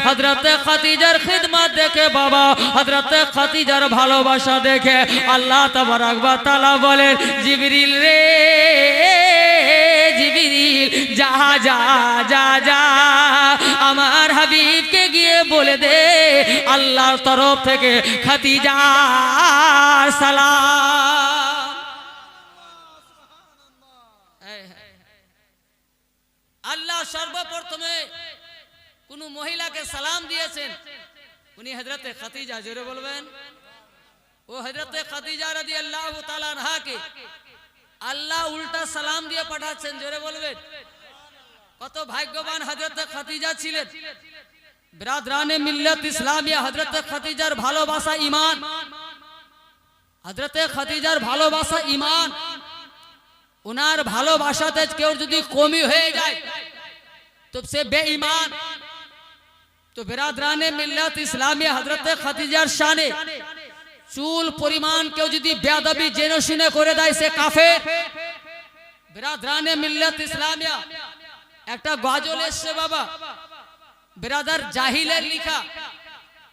হযরতে খাদিজার খিদমত দেখে বাবা, হযরতে খাদিজার ভালোবাসা দেখে আল্লাহ তাবারক ওয়া তাআলা বলেন, জিবরিল রে জিবরিল, যা যা যা যা আমার হাবিবকে গিয়ে বলে দে আল্লাহর তরফ থেকে খাদিজা সালাম। আল্লাহ সর্বপ্রথমে কোন মহিলাকে সালাম দিয়েছেন, উনি হযরতে খাদিজা। জোরে বলবেন। ও হযরতে খাদিজা রাদিয়াল্লাহু তাআলা আনহাকে আল্লাহ উল্টা সালাম দিয়ে পাঠাচ্ছেন। জোরে বলবেন। কত ভাগ্যবান হযরতে খাদিজা ছিলেন। বিরাদরানে মিল্লাত ইসলামিয়া, হযরতে খাদিজার ভালোবাসা ঈমান, হযরতে খাদিজার ভালোবাসা ঈমান। ওনার ভালোবাসাতে কেউ যদি কমি হয়ে যায় তো সে বেঈমান। তো বিরাদরানে মিল্লাত ইসলামিয়া, হযরতে খাদিজার শানে চুল পরিমাণ কেউ যদি বেয়াদবি জেনে শুনে করে দেয় সে কাফের। বিরাদরানে মিল্লাত ইসলামিয়া, একটা গজল এসছে বাবা, বিরাদার জাহিলের লেখা।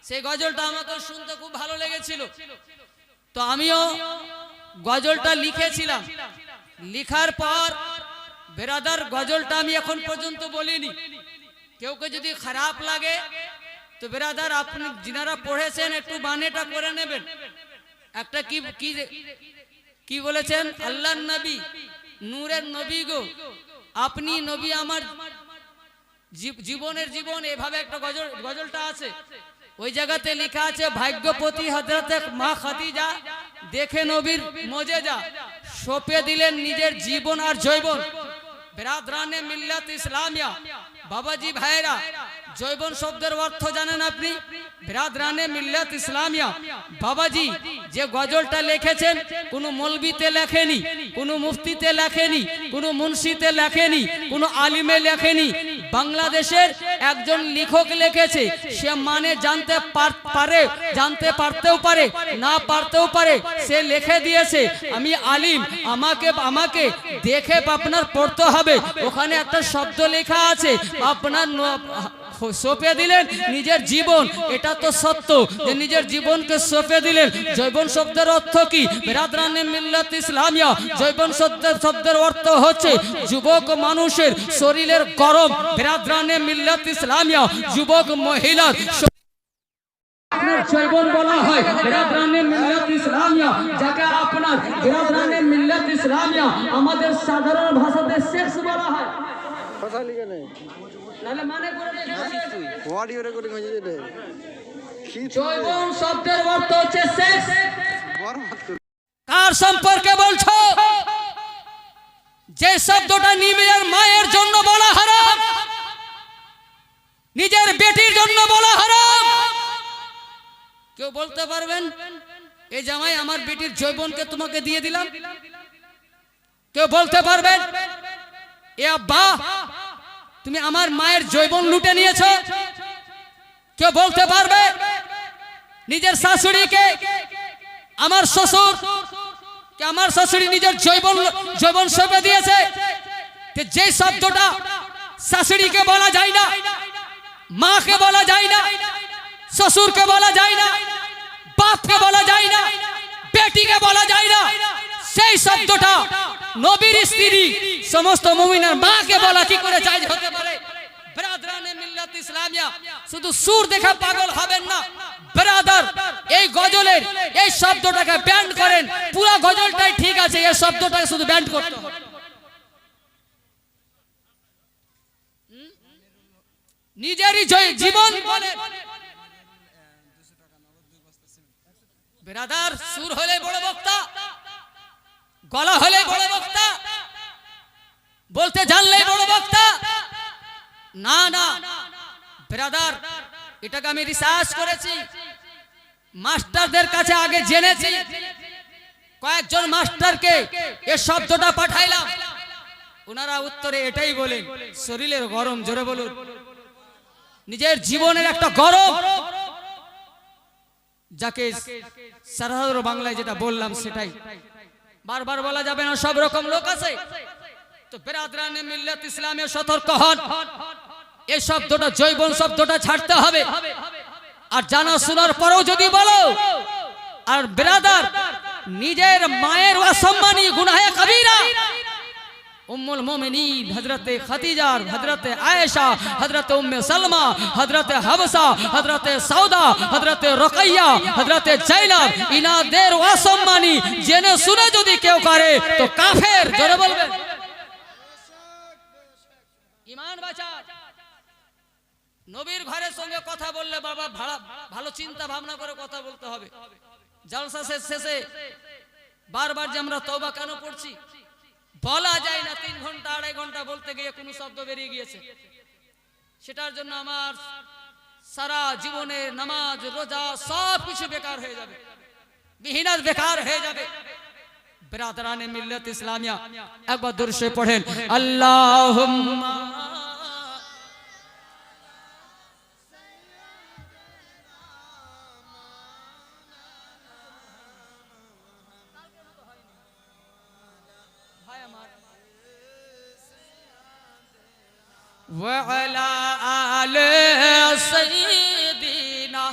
সেই গজলটা আমাকে শুনতে খুব ভালো লেগেছিল, তো আমিও গজলটা লিখেছিলাম। লিখার পর বিরাদার গজলটা আমি এখন পর্যন্ত বলিনি। কেউ যদি খারাপ লাগে তো বিরাদার আপনি যিনারা পড়েছেন একটু বানেটা করে নেবেন। একটা কি বলেছেন, আল্লাহর নবী, নূরের নবী গো আপনি নবী আমার জীবনের জীবন, এভাবে একটা গজলটা আছে। ওই জায়গাতে লেখা আছে, ভাগ্যপতি হযরতে মা খাদিজা দেখে নবীর মজেজা, সঁপে দিলেন নিজের জীবন আর যৌবন। বিরাদরানে মিল্লাত ইসলামিয়া, বাবাজি ভাইরা, যৌবন শব্দের অর্থ জানেন আপনি? বিরাদরানে মিল্লাত ইসলামিয়া, বাবাজি যে গজলটা লিখেছেন কোনো মৌলবীতে লেখেনি, কোনো মুফতিতে লেখেনি, কোনো মুন্সিতে লেখেনি, কোনো আলিমে লেখেনি, বাংলাদেশের একজন লেখক লিখেছে। সে মানে জানতে পারে, জানতে পারতেও পারে, না পারতেও পারে, সে লিখে দিয়েছে। আমি আলিম, আমাকে দেখে আপনার পড়তে হবে। ওখানে একটা শব্দ লেখা আছে, আপনার সঁপে দিলেন নিজের জীবন। এটা তো সত্য যে নিজের জীবনকে সঁপে দিলেন। যৌবন শব্দের অর্থ কি? বিরাদরানে মিল্লাত ইসলামিয়া, যৌবন শব্দের অর্থ হচ্ছে যুবক মানুষের শরীরের গরম। বিরাদরানে মিল্লাত ইসলামিয়া, যুবক মহিলার আপনার যৌবন বলা হয়। বিরাদরানে মিল্লাত ইসলামিয়া, যাকে আপনার বিরাদরানে মিল্লাত ইসলামিয়া আমাদের সাধারণ ভাষাতে সেক্স বলা হয়। কথা লিখে নেই, নালে মানে করে রেখেছিস তুই। অডিও রেকর্ডিং হয়ে যাবে। যৌবন শব্দের অর্থ হচ্ছে সেক্স। কার সম্পর্কে বলছো? যে শব্দটা নিজের মায়ের জন্য বলা হারাম, নিজের বেটির জন্য বলা হারাম। কেউ বলতে পারবেন এই জামাই আমার বেটির যৌবনকে তোমাকে দিয়ে দিলাম? কেউ বলতে পারবেন এ আব্বা তুমি আমার মায়ের যৌবন লুটে নিয়েছো? কেউ বলতে পারবে নিজের শাশুড়িকে, আমার শ্বশুর কে আমার শাশুড়ি নিজের যৌবন সঁপে দিয়েছে? যে শব্দটা শাশুড়িকে বলা যায় না, মাকে বলা যায় না, শ্বশুরকে বলা যায় না, বাপকে বলা যায় না, বেটিকে বলা যায় না, সেই শব্দটা নবীর স্ত্রী সমস্ত মুমিনের মাকে বলা কি করে জায়েজ হতে পারে? বিরাদরানে মিল্লাত ইসলামিয়া, শুধু সুর দেখা পাগল হবেন না ব্রাদার। এই গজলের এই শব্দটাকে ব্যান্ড করেন। পুরো গজলটাই ঠিক আছে, এই শব্দটাকে শুধু ব্যান্ড করতে হবে। নিজেরই জীবন বলে ব্রাদার, সুর হলে বড় বক্তা, গলা হলে বড় বক্তা, বলতে জানলে বড় বক্তা না। না ব্রাদার, এটাকে আমি রিসার্চ করেছি, মাস্টারদের কাছে আগে জেনেছি। কয়েকজন মাস্টারকে এই শব্দটা পাঠাইলাম, ওনারা উত্তরে এটাই বলেন, শরীরের গরম। জোরে বলুন। নিজের জীবনের একটা গরম, যাকে সাধারণ বাংলায় যেটা বললাম সেটাই বারবার বলা যাবে না, সব রকম লোক আছে। তো বিরাদরানে মিল্লাত ইসলামে সতর্ক হন। এই শব্দটা জৈবন শব্দটা ছাড়তে হবে। আর জানা শোনার পরেও যদি বলো, আর ব্রাদার নিজের মায়ের অসম্মানী গুনাহে কবিরা উম্মুল মুমিনিন হযরতে খাদিজা, হযরতে আয়েশা, হযরতে উম্মে সালমা, হযরতে হাফসা, হযরতে সাউদা, হযরতে রুকাইয়া, হযরতে জাইনাব, ইনাদের অসম্মানী জেনে শুনে যদি কেউ করে তো কাফের। জোরে বলবেন ঈমান বাঁচা। নবীর ঘরের সঙ্গে কথা বললে বাবা ভালো চিন্তা ভাবনা করে কথা বলতে হবে। জলসা শেষে বারবার যে আমরা তওবা কেন পড়ছি বলা যায় না, 3 ঘন্টা 2.5 ঘন্টা বলতে গিয়ে কোনো শব্দ বেরিয়ে গিয়েছে, সেটার জন্য আমার সারা জীবনে নামাজ রোজা সব কিছু বেকার হয়ে যাবে, মেহনত বেকার হয়ে যাবে। বিরাদরানে মিল্লাত ইসলামিয়া একবার দুরূদ শরীফ পড়েন, আল্লাহুম্মা وعلى آل سيدنا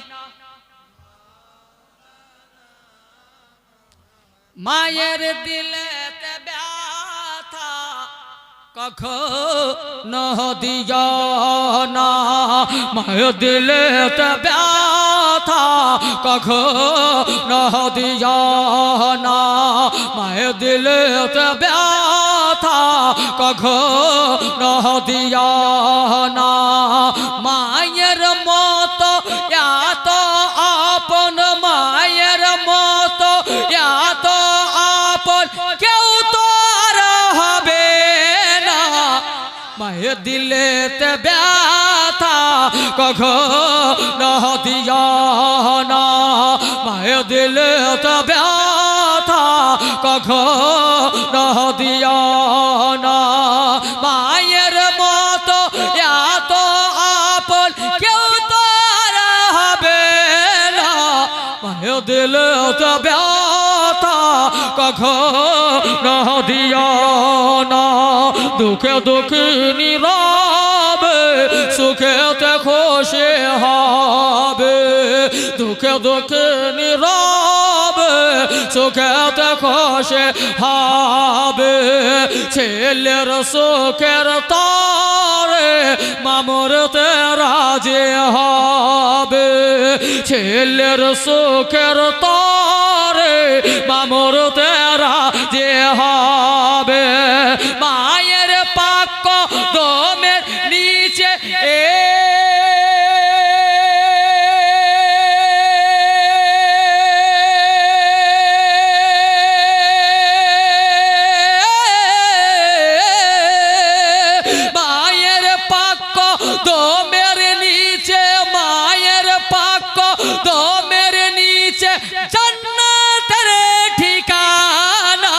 মায়ের দিলেতে ব্যথা কখনো দিও না, মায়ের দিলেতে ব্যথা কখনো দিও না, মায়ের দিলেতে ব্যথা কখনো দিও না। মায়ের মতো এত আপন, মায়ের মতো এত আপন কেউ তো আর হবে না, মায়ের দিলেতে ব্যথা কখনো দিও না, মায়ের দিলেতে ব্যথা কখনো দিও না। মায়ের মতো এত আপন কেউ তো আর হবে না, মায়ের দিলেতে ব্যথা কখনো দিও না। দুঃখে দুঃখে নীরবে সুখেতে খুশি হবে, দুঃখে দুঃখে নীরবে সুখেতে খুশি হবে। ছেলের সুখের তরে মামরতে রাজি হবে, ছেলের সুখের তরে মামরতে রাজি হবে। মায়ের পাক কদমের নিচে মায়ের পাক কদমের নিচে, মায়ের পাক কদমের নিচে জান্নাতের ঠিকানা।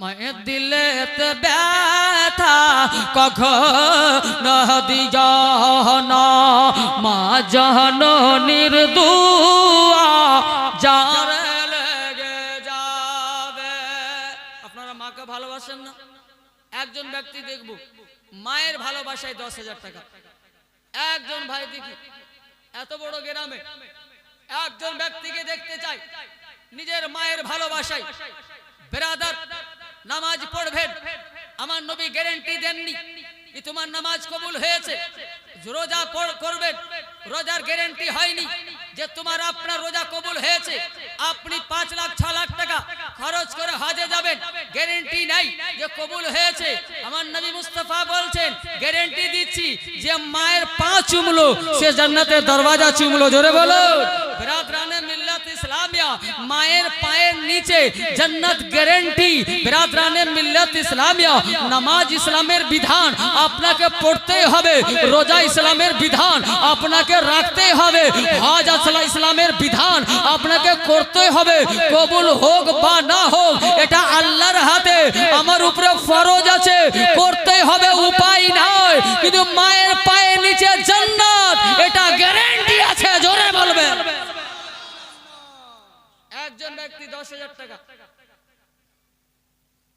মায়ের দিলেতে ব্যথা কখনো দিও না, মা জননীর দুয়া যার লেগে যাবে। আপনারা মাকে ভালোবাসেন না? একজন ব্যক্তি দেখব মায়ের ভালোবাসায় 10,000 টাকা। একজন ভাই দেখি এত বড় গ্রামে একজন ব্যক্তিকে দেখতে চাই নিজের মায়ের ভালোবাসায়। ব্রাদার নামাজ পড়বেন, আমার নবী গ্যারান্টি দেননি যে তোমার নামাজ কবুল হয়েছে। রোজা করবেন, রোজার গ্যারান্টি হয়নি যে তোমার আপনার রোজা কবুল হয়েছে। আপনি 5 লাখ 6 লাখ টাকা খরচ করে হজে যাবেন, গ্যারান্টি নাই যে কবুল হয়েছে। আমার নবী মুস্তাফা বলছেন গ্যারান্টি দিচ্ছি যে মায়ের পা চুমলো সে জান্নাতের দরওয়াজা চুমলো। জোরে বলো। বিরাদরানে মিল্লাত ইসলামিয়া মায়ের পায়ের নিচে জান্নাত গ্যারান্টি। বিরাদরানে মিল্লাত ইসলামিয়া, নামাজ ইসলামের বিধান আপনাকে পড়তেই হবে, রোজা ইসলামের বিধান আপনাকে রাখতেই হবে, হজ ইসলামের বিধান আপনাকে করতেই হবে। কবুল হোক বা না হোক এটা আল্লাহর হাতে, আমার উপরে ফরজ আছে, করতেই হবে, উপায় নাই। কিন্তু মায়ের পায়ের নিচে জান্নাত এটা গ্যারান্টি আছে, জোরে বলবেন। একজন ব্যক্তি 10,000 টাকা,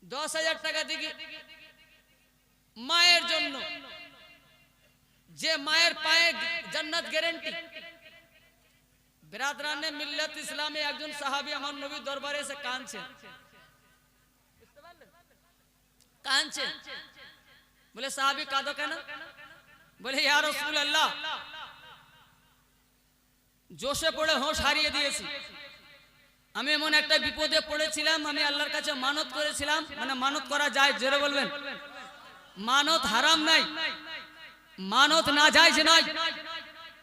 10,000 টাকা দিকে মায়ের জন্য, যে মায়ের পায়ে জান্নাত গ্যারান্টি। বিরাদরানে মিল্লাত ইসলামে একজন সাহাবী আমার নবীর দরবারে এসে কাঁদছেন, কাঁদছেন। বলে সাহাবী কাঁদো কেন? বলে ইয়া রাসূলুল্লাহ, জোশে পড়ে হোশ হারিয়ে দিয়েছি। আমি এমন একটা বিপদে পড়েছিলাম, আমি আল্লাহর কাছে মানত করেছিলাম। মানে মানত করা যায়, জোরে বলবেন। মানত হারাম নাই, মানত না জায়েজ নয়,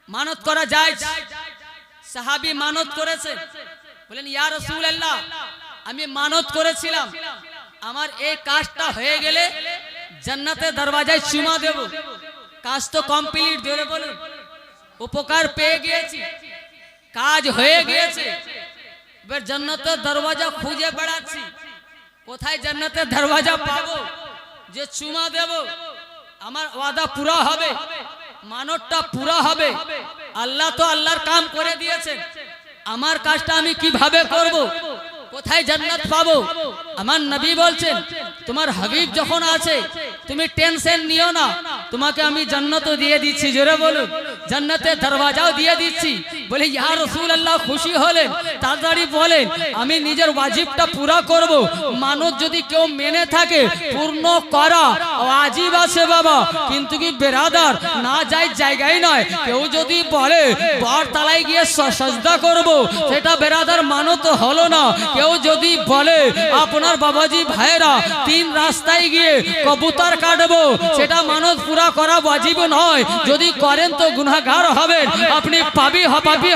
মানত করা যায়। সাহাবী মানত করেছে, বলেন ইয়া রাসূলুল্লাহ, আমি মানত করেছিলাম আমার এই কাজটা হয়ে গেলে জান্নাতের দরওয়াজায় চুমা দেব। কাজ তো কমপ্লিট, জোরে বলুন। উপকার পেয়ে গিয়েছি, কাজ হয়ে গিয়েছে, এবার জান্নাতের দরওয়াজা খুঁজে বেড়াচ্ছি, কোথায় জান্নাতের দরওয়াজা পাবো যে চুমা দেব, আমার ওয়াদা পুরা হবে, মানতটা পুরা হবে। আল্লাহ তো আল্লাহর কাম করে দিয়েছেন, আমার কাজটা আমি কিভাবে করব, কোথায় জান্নাত পাবো? আমার নবী বলছেন তোমার হাবিব যখন আছে তুমি টেনশন নিও না, তোমাকে আমি জান্নাতও দিয়ে দিচ্ছি, জোরে বলুন, জান্নাতের দরওয়াজাও দিয়ে দিচ্ছি। বলে ইয়া রাসূলুল্লাহ খুশি হলেন, তাড়াতাড়ি বলেন আমি নিজের ওয়াজিবটা পুরা করব। মানত যদি কেউ মেনে থাকে পূর্ণ করা ওয়াজিব আছে বাবা, কিন্তু কি বেরাদার না যায় জায়গায় নয়। কেউ যদি বলে বরতলায় গিয়ে সাজদা করব, সেটা বেরাদার মানত হলো না। কেউ যদি বলে আপনার বাবাজি ভাইরা 3 রাস্তায় গিয়ে কবুতর কাটবো, সেটা মানত পুরা করা ওয়াজিব নয়। যদি করেন তো গুনাহগার হবেন, আপনি পাপী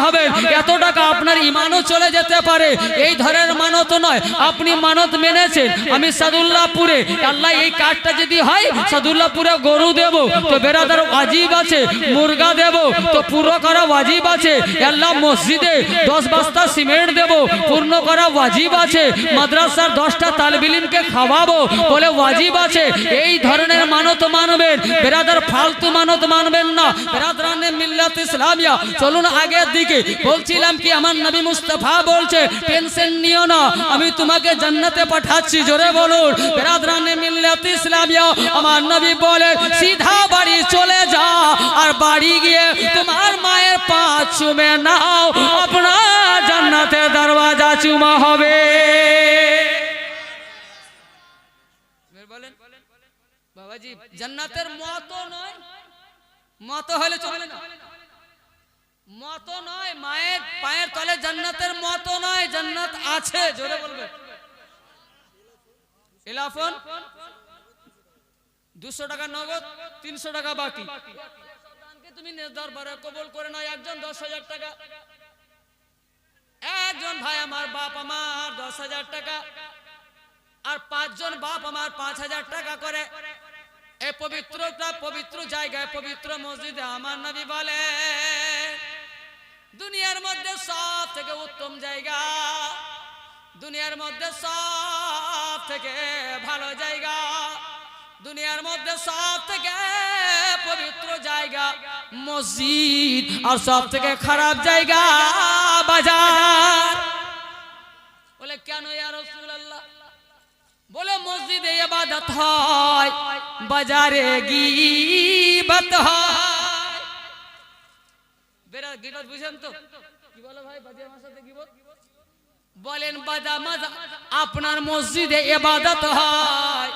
হবেন, এত টাকা আপনার ঈমানও চলে যেতে পারে। এই ধরনের মানত নয়। আপনি মানত মেনেছেন আমি সাদুল্লাহপুরে, আল্লাহ এই কাজটা যদি হয় সাদুল্লাহপুরে গরু দেব, তো বেরাদার ওয়াজিব আছে, মুরগা দেব তো পুরো করা ওয়াজিব আছে। আল্লাহ মসজিদে 10 বস্তা সিমেন্ট দেব, পূর্ণ করা ওয়াজিব আছে। মাদ্রাসার 10টা তালিবে ইলমকে খাওয়াবো, বলে ওয়াজিব আছে। এই ধরনের মানত মানবেন বেরাদার, ফালতু মানত মানবেন না। বেরাদরানে মিল্লাত ইসলামিয়া, চলুন আগের দিকে। বলছিলাম কি আমার নবী মুস্তাফা বলছে টেনশন নিও না, আমি তোমাকে জান্নাতে পাঠাচ্ছি, জোরে বলুন। বেরাদরানে মিল্লাত ইসলামিয়া, আমার নবী বলে সিধা বাড়ি চলে যা, আর বাড়ি গিয়ে তোমার মায়ের পা চুমে নাও, আপনার জান্নাতের দরওয়াজা চুমা হবে। বাবাজি জান্নাতের মতো নয়, মতো হলে চলে না, মতো নয়, মায়ের পায়ের তলে জান্নাতের মতো নয়, জান্নাত আছে, জোরে বলবে। ইলাফন 200 টাকা নগদ, 300 টাকা বাকি। তুমি দরবারে কবুল করে নাও। একজন 10,000 টাকা, একজন ভাই আমার বাপ আমার 10,000 টাকা, আর 5 জন বাপ আমার 5,000 টাকা করে এই পবিত্র জায়গায়, পবিত্র মসজিদে আমার নবী বলে দুনিয়ার মধ্যে সব থেকে উত্তম জায়গা, দুনিয়ার মধ্যে সব থেকে ভালো জায়গা, দুনিয়ার মধ্যে সব থেকে পবিত্র জায়গা মসজিদ, আর সব থেকে খারাপ জায়গা বাজার। বলে কেন ইয়া রাসূলুল্লাহ? বলে মসজিদে ইবাদত হয়, বাজারে গীবত হয়। বেরা গীবত বুঝেন তো কি বলে ভাই? বাজে আমার সাথে গীবত বলেন। বাজা মাজা আপনার মসজিদে ইবাদত হয়,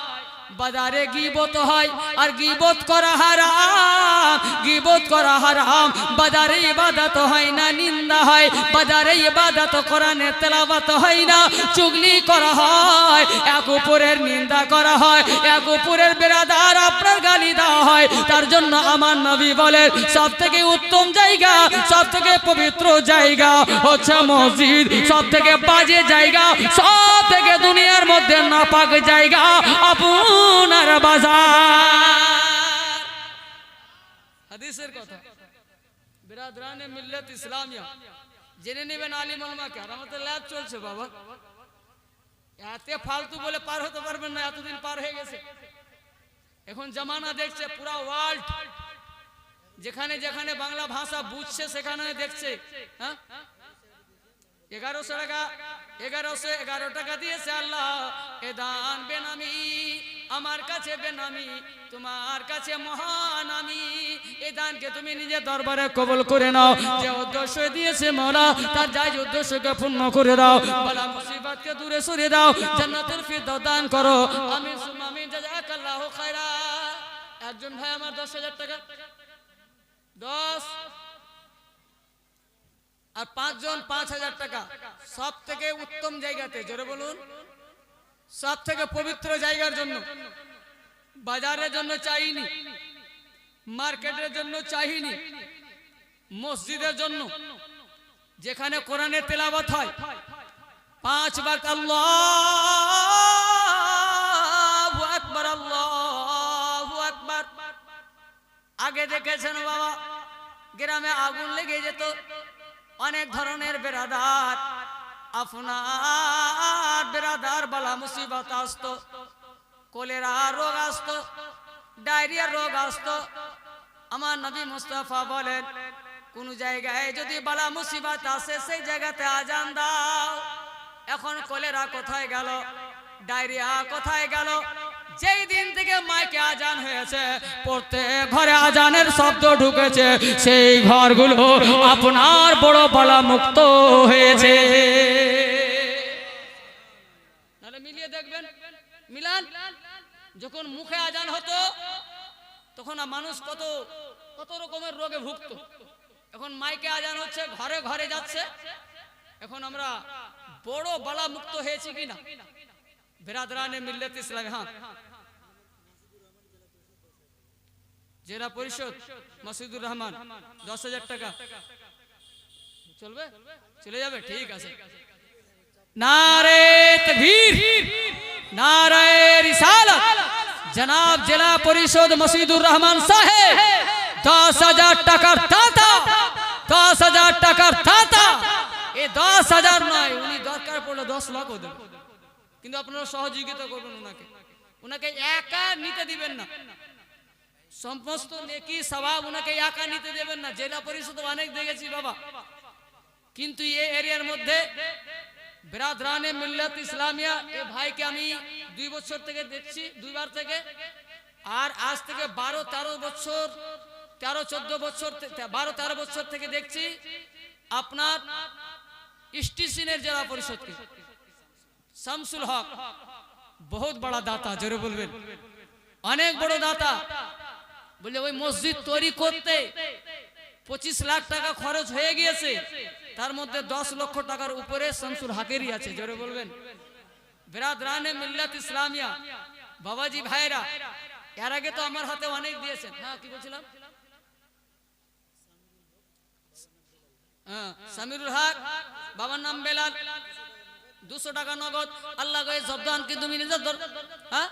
বাজারে গীবত হয় আর গীবত করা হারাম, গীবত করা হারাম। বাজারে ইবাদত হয় না, নিন্দা হয়। বাজারে ইবাদত কোরআনের তেলাওয়াত হয় না, চুগলি করা হয়, এক উপরের নিন্দা করা হয়, এক উপরের বেরাদার আপনার গালি দেওয়া হয়। তার জন্য আমার নবী বলেন সবথেকে উত্তম জায়গা, সবথেকে পবিত্র জায়গা হচ্ছে মসজিদ। সবথেকে বাজে জায়গা, সবথেকে দুনিয়ার মধ্যে নাপাক জায়গা আপনার বাজার। হাদিসের কথা। বিরাদরানে মিল্লাত ইসলামিয়া জেনে নেবেন আলিম উলামাকে। আর আমাদের ল্যাব চলছে বাবা, এতে ফালতু বলে পার হতে পারবেন না, এতদিন পার হয়ে গেছে। এখন জামানা দেখছে পুরা ওয়ার্ল্ড, যেখানে যেখানে বাংলা ভাষা বুঝছে সেখানে দেখছে। হ্যাঁ, 1111 টাকা দিয়েছে আল্লাহ, এ দান বেনামি, আমার কাছে বেনামি, তোমার কাছে মহান আমি। এই দানকে তুমি নিজের দরবারে কবুল করে নাও। যে উদ্দেশ্য দিয়েছে মওলা, তার জায়েজ উদ্দেশ্যকে পূর্ণ করে দাও। বালা মুসিবতকে দূরে সরিয়ে দাও। জান্নাতুল ফিরদাউস দান করো। আমিন সুম্মা আমিন। জাযাকাল্লাহু খায়রা। একজন ভাই আমার 10,000 টাকা, 10 আর 5 জন 5,000 টাকা। সব থেকে উত্তম জায়গাতে, জোরে বলুন, সব থেকে পবিত্র জায়গার জন্য। বাজারের জন্য চাইনি, মার্কেটের জন্য চাইনি, মসজিদের জন্য, যেখানে কোরআনের তেলাওয়াত হয় 5 ওয়াক্ত। আল্লাহু আকবার, আল্লাহু আকবার। আগে দেখেছেন বাবা, গ্রামে আগুন লেগে যেত, অনেক ধরনের বেরাদার, আপনার বেরাদার বালা মুসিবত আসতো, কলেরা রোগ আসতো, ডায়রিয়া রোগ আসতো। আমার নবী মুস্তাফা বলেন কোন জায়গায় যদি বালা মুসিবত আসে সেই জায়গাতে আজান দাও। এখন কলেরা কোথায় গেল, ডায়রিয়া কোথায় গেল? যেই দিন থেকে মাইকে আজান হয়েছে, প্রত্যেক ঘরে আজানের শব্দ ঢুকেছে, সেই ঘরগুলো আপনার বড় বালা মুক্ত হয়েছে। নাহলে মিলিয়ে দেখবেন, মিলান। যখন মুখে আজান হতো তখন মানুষ কত কত রকমের রোগে ভুগতো। এখন মাইকে আজান হচ্ছে, ঘরে ঘরে যাচ্ছে। এখন আমরা বড় বালা মুক্ত হয়েছি কিনা? বিরাদরানে মিল্লাত ইসলামী। হ্যাঁ, জেলা পরিষদ মাসুদুর রহমান 10,000 টাকা। চলবে? চলে যাবে? ঠিক আছে। নারে তাকবীর, নারে রিসালাত। জনাব জেলা পরিষদ মাসুদুর রহমান সাহেব 10,000 টাকার দাতা, 10,000 টাকার দাতা। এই 10,000 নয়, উনি দরকার পড়লে 10 লাখও দেবেন, কিন্তু আপনারা সহযোগিতা করবেন ওনাকে। ওনাকে একা নিতে দিবেন না, সমস্ত নেকি সওয়াব ওনাকে একা নিতে দেবেন না। জেলা পরিষদ অনেক দেখেছি বাবা, কিন্তু এই এরিয়ার মধ্যে বিরাদরানে মিল্লাত ইসলামিয়া এই ভাইকে আমি 2 বছর থেকে দেখছি, 2 বার থেকে। আর আজ থেকে 12-13 বছর, 13-14 বছর, 12-13 বছর থেকে দেখছি আপনার স্টেশনের জেলা পরিষদকে। শামসুল হক বহুত বড় দাতা, জোরে বলবেন, অনেক বড় দাতা। বলে ওই মসজিদ তৈরি করতে 25 লাখ টাকা খরচ হয়ে গিয়েছে, তার মধ্যে 10 লক্ষ টাকার উপরে শামসুল হকেরই আছে, জোরে বলবেন। বিরাদরানে মিল্লাত ইসলামিয়া বাবাজি ভাইরা, এর আগে তো আমার হাতে অনেক দিয়েছেন। হ্যাঁ, কি বলছিলাম? হ্যাঁ, সামিরুল হক, বাবার নাম বেলাল, 200 টাকা নগদ। আল্লাহ গো জবদান কি তুমি নিজের, হ্যাঁ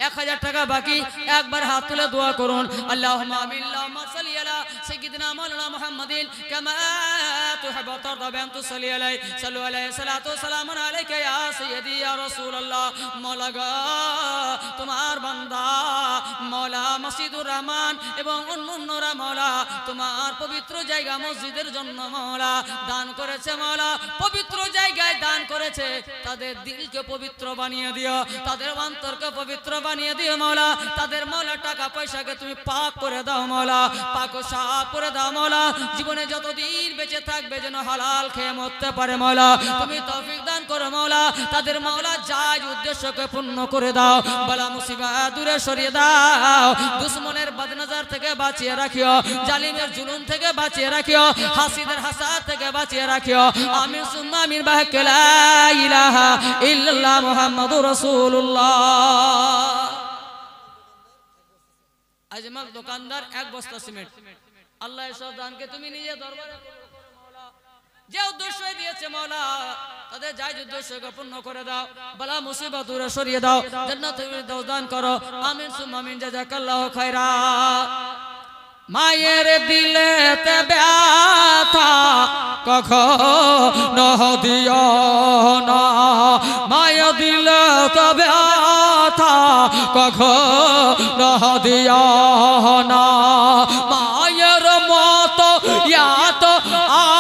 1000 টাকা বাকি। একবার হাত তুলে দোয়া করুন, আল্লাহুম্মা আমিন, আল্লাহুম্মা সাল্লি আলা সাইয়্যিদিনা মাওলানা মুহাম্মাদিন কামা তুহিব্বু ওয়া তারদা বিআন তুসাল্লি আলাইহি সাল্লু আলাইহি সালাতু ওয়া সালামুন আলাইকা ইয়া সাইয়্যিদি ইয়া রাসূলুল্লাহ। মওলা গো তোমার বান্দা মওলা মসজিদুর রহমান এবং অন্যান্যরা মাওলা তোমার পবিত্র জায়গা মসজিদের জন্য মাওলা দান করেছে মাওলা, পবিত্র জায়গায় দান করেছে, তাদের দিলকে পবিত্র বানিয়ে দিও, তাদের অন্তরকে পবিত্র বানিয়ে দিও মাওলা, তাদের মাওলা টাকা পয়সাকে তুমি পাক করে দাও মাওলা, পাক ও সাফ করে দাও মাওলা, জীবনে যতদিন বেঁচে থাকবে যেন হালাল খেয়ে মরতে পারে মাওলা, তুমি তৌফিক দান করো মাওলা, তাদের মাওলা জায়েজ উদ্দেশ্যকে পূর্ণ করে দাও, বালা মুসিবত দূরে সরিয়ে দাও, দুশমনের বদনজর থেকে বাঁচিয়ে রাখিও, জালিমের জুলুম থেকে বাঁচিয়ে রাখিও, হাসিদের হাসাদ থেকে বাঁচিয়ে রাখিও। আমিন সুম্মা আমিন বাহকে লা ইলাহা ইল্লাল্লাহ মুহাম্মাদুর রাসূলুল্লাহ। আজমাল দোকানদার এক বস্তা সিমেন্ট, আল্লাহ এসব দানকে তুমি নিজে দরবারে কবুল করো মাওলা, যে উদ্দেশ্য দিয়েছে মাওলা তাদের জায়েজ উদ্দেশ্যকে পূর্ণ করে দাও, বালা মুসিবত দূরে সরিয়ে দাও, জান্নাতুল ফিরদাউস দান করো। আমিন সুম্মা আমিন, জাযাকাল্লাহু খায়রা। মায়ের দিলেতে ব্যথা কখনো দিও না, মায়ের দিলেতে ব্যথা কখনো দিও না, মায়ের মতো ইয়াত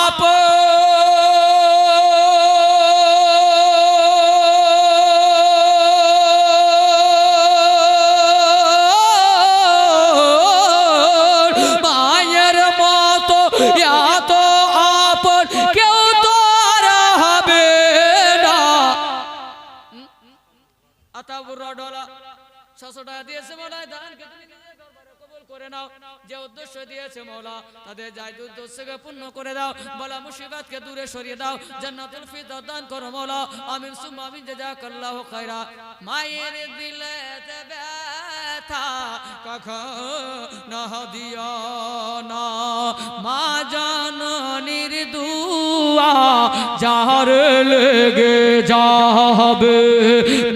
আপ যে উদ্দেশ্য দিয়েছে মাওলা তাদের জায়েজ উদ্দেশ্যকে পূর্ণ করে দাও, বালা মুসিবতকে দূরে সরিয়ে দাও, জান্নাতুল ফিরদাউস দান করো মাওলা। আমিন সুম্মা আমিন, জাযাকাল্লাহু খায়রা। মায়ের দিলেতে ব্যথা কখনো দিও না, মা জননীর দুয়া যার লেগে যাবে,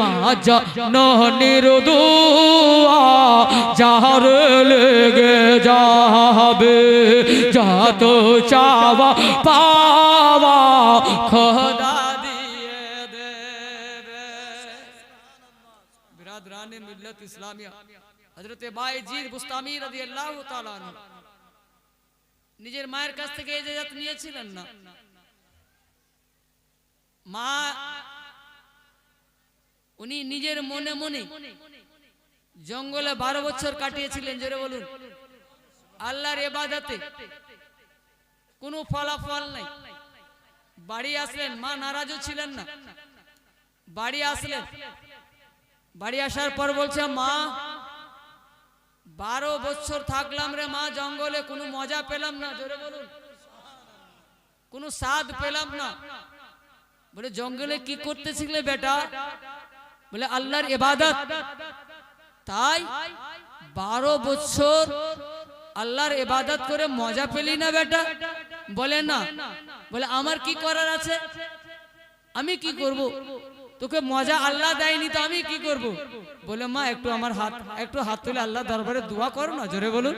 মা জননীর দুয়া যার লেগে যাবে, যত চাওয়া পাওয়া খোদা দিয়ে দেবে। বিরাদরানে মিল্লাত ইসলামিয়া হযরত বাইজিদ বুস্তামি রাদিয়াল্লাহু তাআলা আনহু নিজের মায়ের কাছ থেকে ইজাজত নিয়েছিলেন না। মা উনি নিজের মনে মনে জঙ্গলে 12 বছর কাটিয়েছিলেন, জোরে বলুন, আল্লাহর ইবাদতে, কোনো ফলাফল নাই। বাড়ি আসলেন, মা নারাজও ছিলেন না, বাড়ি আসলেন, বাড়ি আসার পর বলছে, মা 12 বছর থাকলাম রে মা জঙ্গলে, কোনো মজা পেলাম না, জোরে বলুন, কোনো স্বাদ পেলাম না। বলে জঙ্গলে কি করতেছিলে বেটা? বলে আল্লাহর ইবাদত। তাই 12 বছর আল্লাহর ইবাদত করে মজা পেলি না বেটা? বলে না। বলে আমার কি করার আছে, আমি কি করব? তোকে মজা আল্লাহ দেয়নি তো আমি কি করব? বলে মা একটু আমার একটু হাত তুলে আল্লাহ দরবারে দোয়া করো না, জোরে বলুন।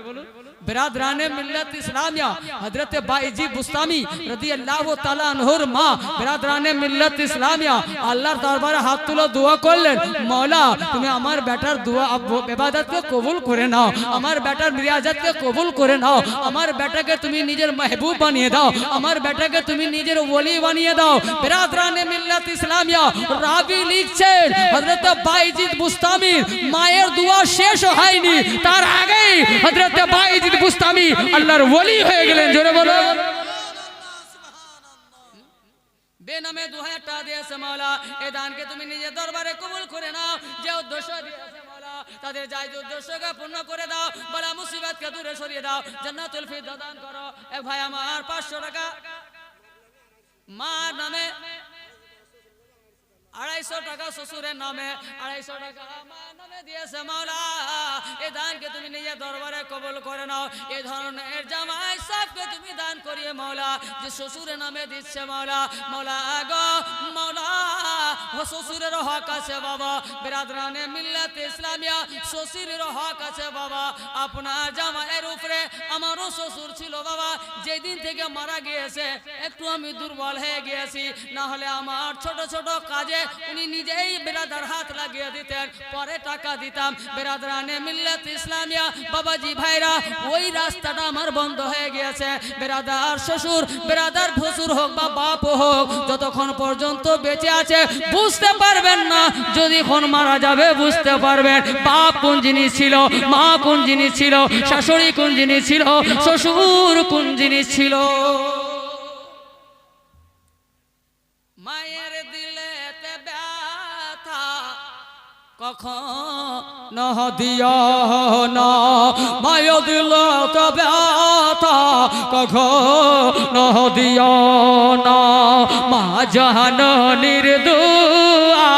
बिरादराने मिल्लत इस्लामिया हजरत बाईजी बुस्तामी রাদিয়াল্লাহু তাআলা আনহুর মা बिरादराने मिल्लत इस्लामिया আল্লাহর দরবারে হাত তুলে দোয়া করলেন, মওলা তুমি আমার বেটার দোয়া ইবাদতকে কবুল করে নাও, আমার বেটার রিয়াজতকে কবুল করে নাও, আমার বেটাকে তুমি নিজের মাহবুব বানিয়ে দাও, আমার বেটাকে তুমি নিজের ওলি বানিয়ে দাও। बिरादराने मिल्लत इस्लामिया রাবি লিখছেন, হযরত বাইজিদ বুস্তামির মায়ের দোয়া শেষ হয়নি, তার আগেই হযরত বাইজিদ বুস্তামি আল্লাহর ওলি হয়ে গেলেন, জোরে বলো। বেনামে দুহাটা দিয়েছে মাওলা, এই দানকে তুমি নিজের দরবারে কবুল করে নাও, যে উদ্দেশ্য দিয়েছে মাওলা তাদের জায়েজ উদ্দেশ্যকে পূর্ণ করে দাও, বালা মুসিবতকে দূরে সরিয়ে দাও, জান্নাতুল ফিরদাউস দান করো। এক ভাই আমার 500 টাকা মার নামে, 250 টাকা শ্বশুরের নামে, 250 টাকা আমার নামে দিয়েছে মাওলা, এই দানকে তুমি নিজের দরবারে কবুল করে নাও। এই ধরনের জামাই সবকে তুমি দান করিয়ে মাওলা, যে শ্বশুরের নামে দিচ্ছে মাওলা, মাওলা গো মাওলা ও শ্বশুরের হক আছে বাবা, বিরাদরানে মিল্লাত ইসলামিয়া শ্বশুরের হক আছে বাবা, আপনার জামাইয়ের উপরে আমারও শ্বশুর ছিল বাবা, যেদিন থেকে মারা গিয়েছে একটু আমি দুর্বল হয়ে গিয়েছি, না হলে আমার ছোট ছোট কাজে উনি নিজেই বিরাদার হাত লাগিয়ে দিতেন, পরে টাকা দিতাম। বিরাদরানে মিল্লাত ইসলামিয়া বাবাজি ভাইরা, ওই রাস্তাটা আমার বন্ধ হয়ে গিয়েছে। বেরাদার শ্বশুর, বেরাদার ভসুর হোক বা বাপ হোক, যতক্ষণ পর্যন্ত বেঁচে আছে বুঝতে পারবেন না, যদিক্ষণ মারা যাবে বুঝতে পারবেন বাপ কোন জিনিস ছিল, মা কোন জিনিস ছিল, শাশুড়ি কোন জিনিস ছিল, শ্বশুর কোন জিনিস ছিল। মায়ের দিলেতে ব্যথা কখনো দিও না, মায়ের দিলেতে ব্যথা কখনো দিও না। মা জাননীর দুয়া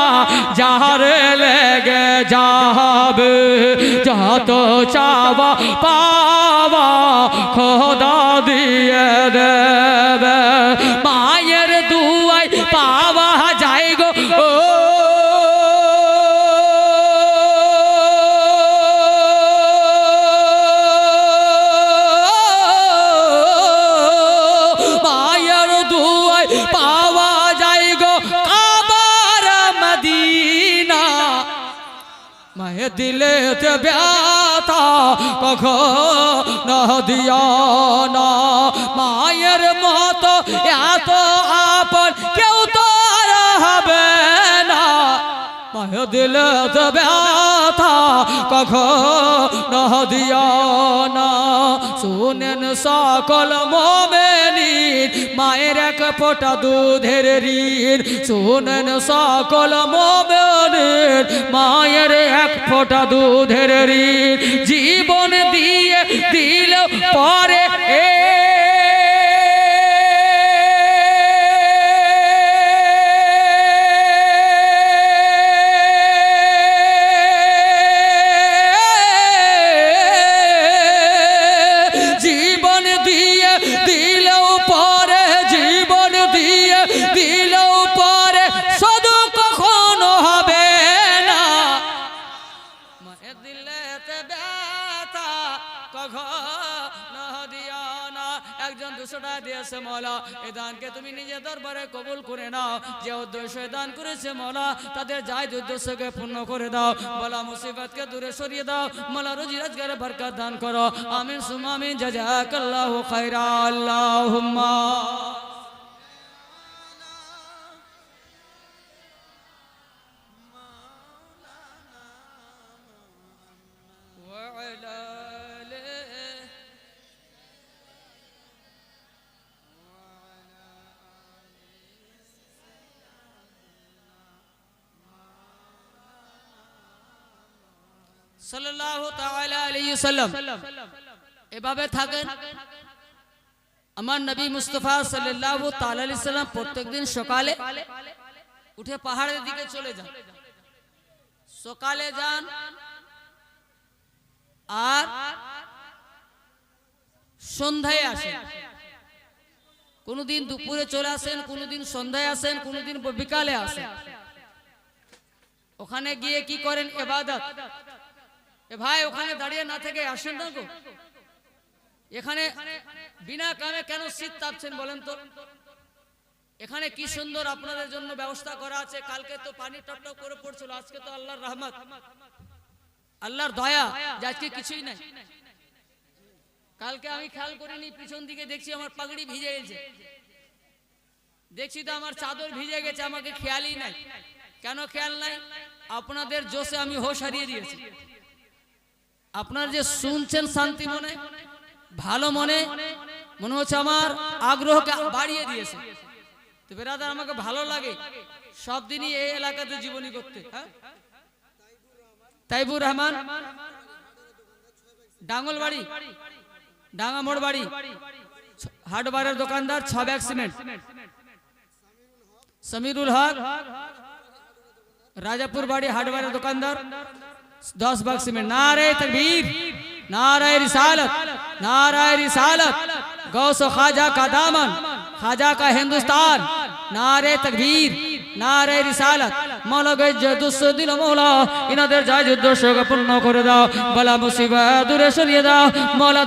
যারে লেগে যাবে, যত চাওয়া পাওয়া খোদা দিয়ে দেবে। মায়ের দুয়ায় পাওয়া যায় গো মায়ের দুয়ায় পাওয়া যায় গো কাবার মদিনা। মায়ের দিলেতে ব্যথা কখনো দিও না, মায়ের মতো এত আপন কেউ তো আর হবে না। মায়ের দিলেতে ব্যথা কখনো দিও না। শুনেন সকল মুমিনিন মায়ের এক ফোঁটা দুধের ঋণ, শুনেন সকল মুমিনিন মায়ের এক ফোঁটা দুধের ঋণ। জীবন দিয়ে দিল পরে জীবন দিয়ে দিলেও পরে, জীবন দিয়ে দিলেও পরে শুধু কখনো হবে না। মায়ের দিলেতে ব্যথা কখনো দিও না। একজন 200 টাকা দিয়েছে, মওলা এই দানকে তুমি নিজের দরবারে কবুল করে নাও। যে উদ্দেশ্যে দান করেছে মওলা তাদের জায়েজ উদ্দেশ্যকে পূর্ণ করে দাও। বলা মুসিবতকে দূরে সরিয়ে দাও। মওলা রুজি রোজগারে বরকত দান করো। আমিন সুম্মা আমিন। জাযাকাল্লাহু খায়রা। আল্লাহুম্মা وعلى آله সাল্লাল্লাহু তাআলা আলাইহি ওয়াসাল্লাম। এভাবে থাকেন। আমার নবী মুস্তাফা সাল্লাল্লাহু তাআলা আলাইহি ওয়াসাল্লাম প্রত্যেকদিন সকালে উঠে পাহাড়ের দিকে চলে যান। সকালে যান আর সন্ধ্যায় আসেন। কোনদিন দুপুরে চলে আসেন, কোনদিন সন্ধ্যায় আসেন, কোনদিন বিকালে আসেন। ওখানে গিয়ে কি করেন? ইবাদত। এ ভাই ওখানে দাঁড়িয়ে না থেকে আসেন না গো। এখানে বিনা কামে কেন শীত তাপছেন বলেন তো? এখানে কি সুন্দর আপনাদের জন্য ব্যবস্থা করা আছে। কালকে তো পানি টপটপ করে পড়ছিল, আজকে তো আল্লাহর রহমত, আল্লাহর দয়া, আজকে কিছুই নাই। কালকে আমি খেয়াল করিনি, পিছন দিকে দেখছি আমার পাগড়ি ভিজে গেছে, দেখছি তো আমার চাদর ভিজে গেছে, আমাকে খেয়ালই নাই। কেন খেয়াল নাই? আপনাদের জোশে আমি হোশ হারিয়ে দিয়েছি। আপনারা যে শুনছেন শান্তি মনে, ভালো মনে, মনে হচ্ছে আমার আগ্রহকে বাড়িয়ে দিয়েছে। তো বেরাদার আমাকে ভালো লাগে সব দিনই এই এলাকাতে জীবনী করতে। হ্যাঁ, তাইবুর রহমান, ডাঙ্গলবাড়ি, ডাঙ্গামোড় বাড়ি, হাটবারের দোকানদার, 6 ব্যাগ সিমেন্ট। समीरुल हक, राजापुर बाड़ी हाटवारे दुकानदार, 10 बाग सीमेंट। नारे तकबीर, नारे रिसालत, नारे रिसालत, गौसो ख्वाजा का दामन, ख्वाजा का हिंदुस्तान। नारे तकबीर, नारे रिसालत, মাওলা গো যে দুঃসদিন মাওলা ইনাদের যায় যুদ্ধ পূর্ণ করে দাও বালা মুসিবত দূরে সরিয়ে দাও মাওলা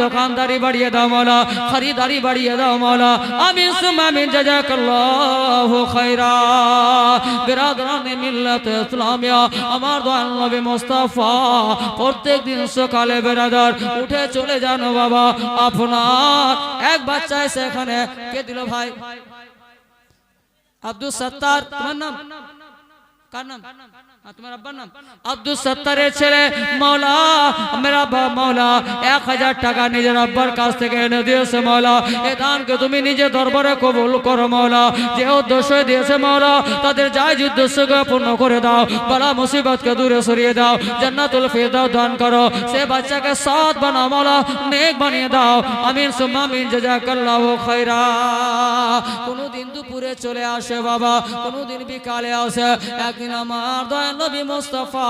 দোকানদারি বাড়িয়ে দাও মাওলা খরিদারি বাড়িয়ে দাও মাওলা আমিন সুম্মা আমিন জাযাকাল্লাহু খায়রা বিরাদরানে মিল্লাত ইসলামিয়া আমার দয়াল নবী মুস্তাফা প্রত্যেক দিন সকালে বেরাদার উঠে চলে যান বাবা আপনার এক বাচ্চা সেখানে কে দিল ভাই আব্দুল সত্তার তোমার নাম কার নাম তোমার আব্বার নাম আব্দুল সত্তারের ছেলে মাওলা মেরা মাওলা 1000 টাকা নিজের আব্বার কাছ থেকে এনে দিয়েছে মাওলা এই দানকে তুমি নিজে দরবারে কবুল করো মাওলা যে উদ্দেশ্য দিয়েছে মাওলা তাদের যায় উদ্দেশ্যকে পূর্ণ করে দাও বালা মুসিবতকে দূরে সরিয়ে দাও জান্নাতুল ফিরদাউস দান করো সে বাচ্চাকে সৎ বানাও মাওলা নেক বানিয়ে দাও আমিন সুম্মা আমিন জাযাকাল্লাহু খায়রা কোনদিন দুপুরে চলে আসে বাবা কোনদিন বিকালে আসে একদিন আমার দয়াল নবী মুস্তাফা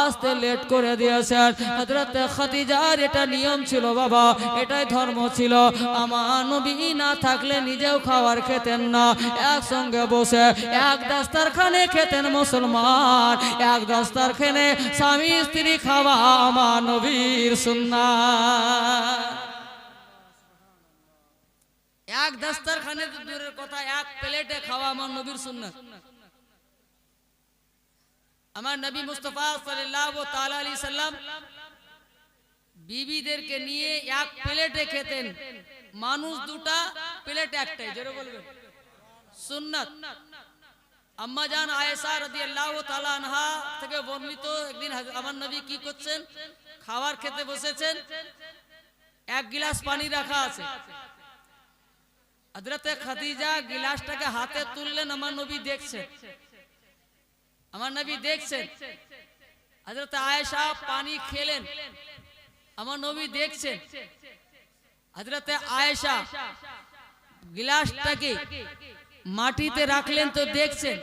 আসতে লেট করে দিয়েছেন হযরত খাদিজার এটা নিয়ম ছিল বাবা এটাই ধর্ম ছিল আমার নবী না থাকলে নিজেও খাবার খেতেন না একসঙ্গে বসে এক দস্তরখানে খেতেন মুসলমান এক দস্তরখানে স্বামী স্ত্রী খাওয়া আমার নবীর সুন্নাত এক দস্তরখানে দূরের কথা এক প্লেটে খাওয়া আমার নবীর সুন্নাত আমার নবী মুস্তাফা সাল্লাল্লাহু তাআলা আলাইহি সাল্লাম বিবিদেরকে নিয়ে এক প্লেটে খেতেন মানুষ দুটা প্লেট একটাই জোরে বলবেন সুন্নাত আম্মা জান আয়েশা রাদিয়াল্লাহু তাআলা আনহা থেকে বর্ণিত একদিন আমার নবী কি করছেন খাবার খেতে বসেছেন এক গ্লাস পানি রাখা আছে হযরত খাদিজা গ্লাসটাকে হাতে তুললেন আমার নবী দেখছেন আমার নবী দেখছেন হযরত আয়েশা পানি খেলেন আমার নবী দেখছেন হযরত আয়েশা গ্লাসটাকে মাটিতে রাখলেন তো দেখছেন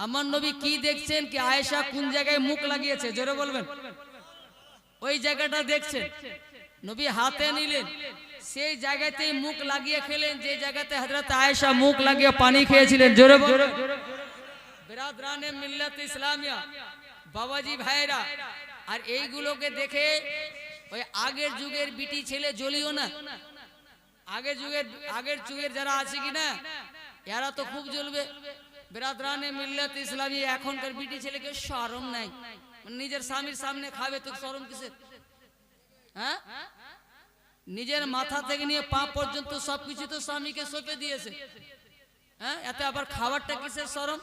আমার নবী কি দেখছেন কি আয়েশা কোন জায়গায় মুখ লাগিয়েছে জোরে বলবেন ওই জায়গাটা দেখছেন নবী হাতে নিলেন সেই জায়গাতেই মুখ লাগিয়ে খেলেন যে জায়গাতে হযরত আয়েশা মুখ লাগিয়ে পানি খেয়েছিলেন জোরে বলবেন বিরাদরানে মিল্লাত ইসলামিয়া বাবাজি ভাইরা আর এইগুলোকে দেখে ওই আগের যুগের বিটি ছেলে জ্বলিও না আগের যুগের যারা আছে কিনা এরা তো খুব জ্বলবে বিরাদরানে মিল্লাত ইসলামিয়া এখনকার বিটি ছেলেকে শরম নাই নিজের স্বামীর সামনে খাবে তো শরম কিসের হ্যাঁ নিজের মাথা থেকে নিয়ে পা পর্যন্ত সবকিছু তো স্বামীকে সঁপে দিয়েছে হ্যাঁ এতে আবার খাবারটা কিসের শরম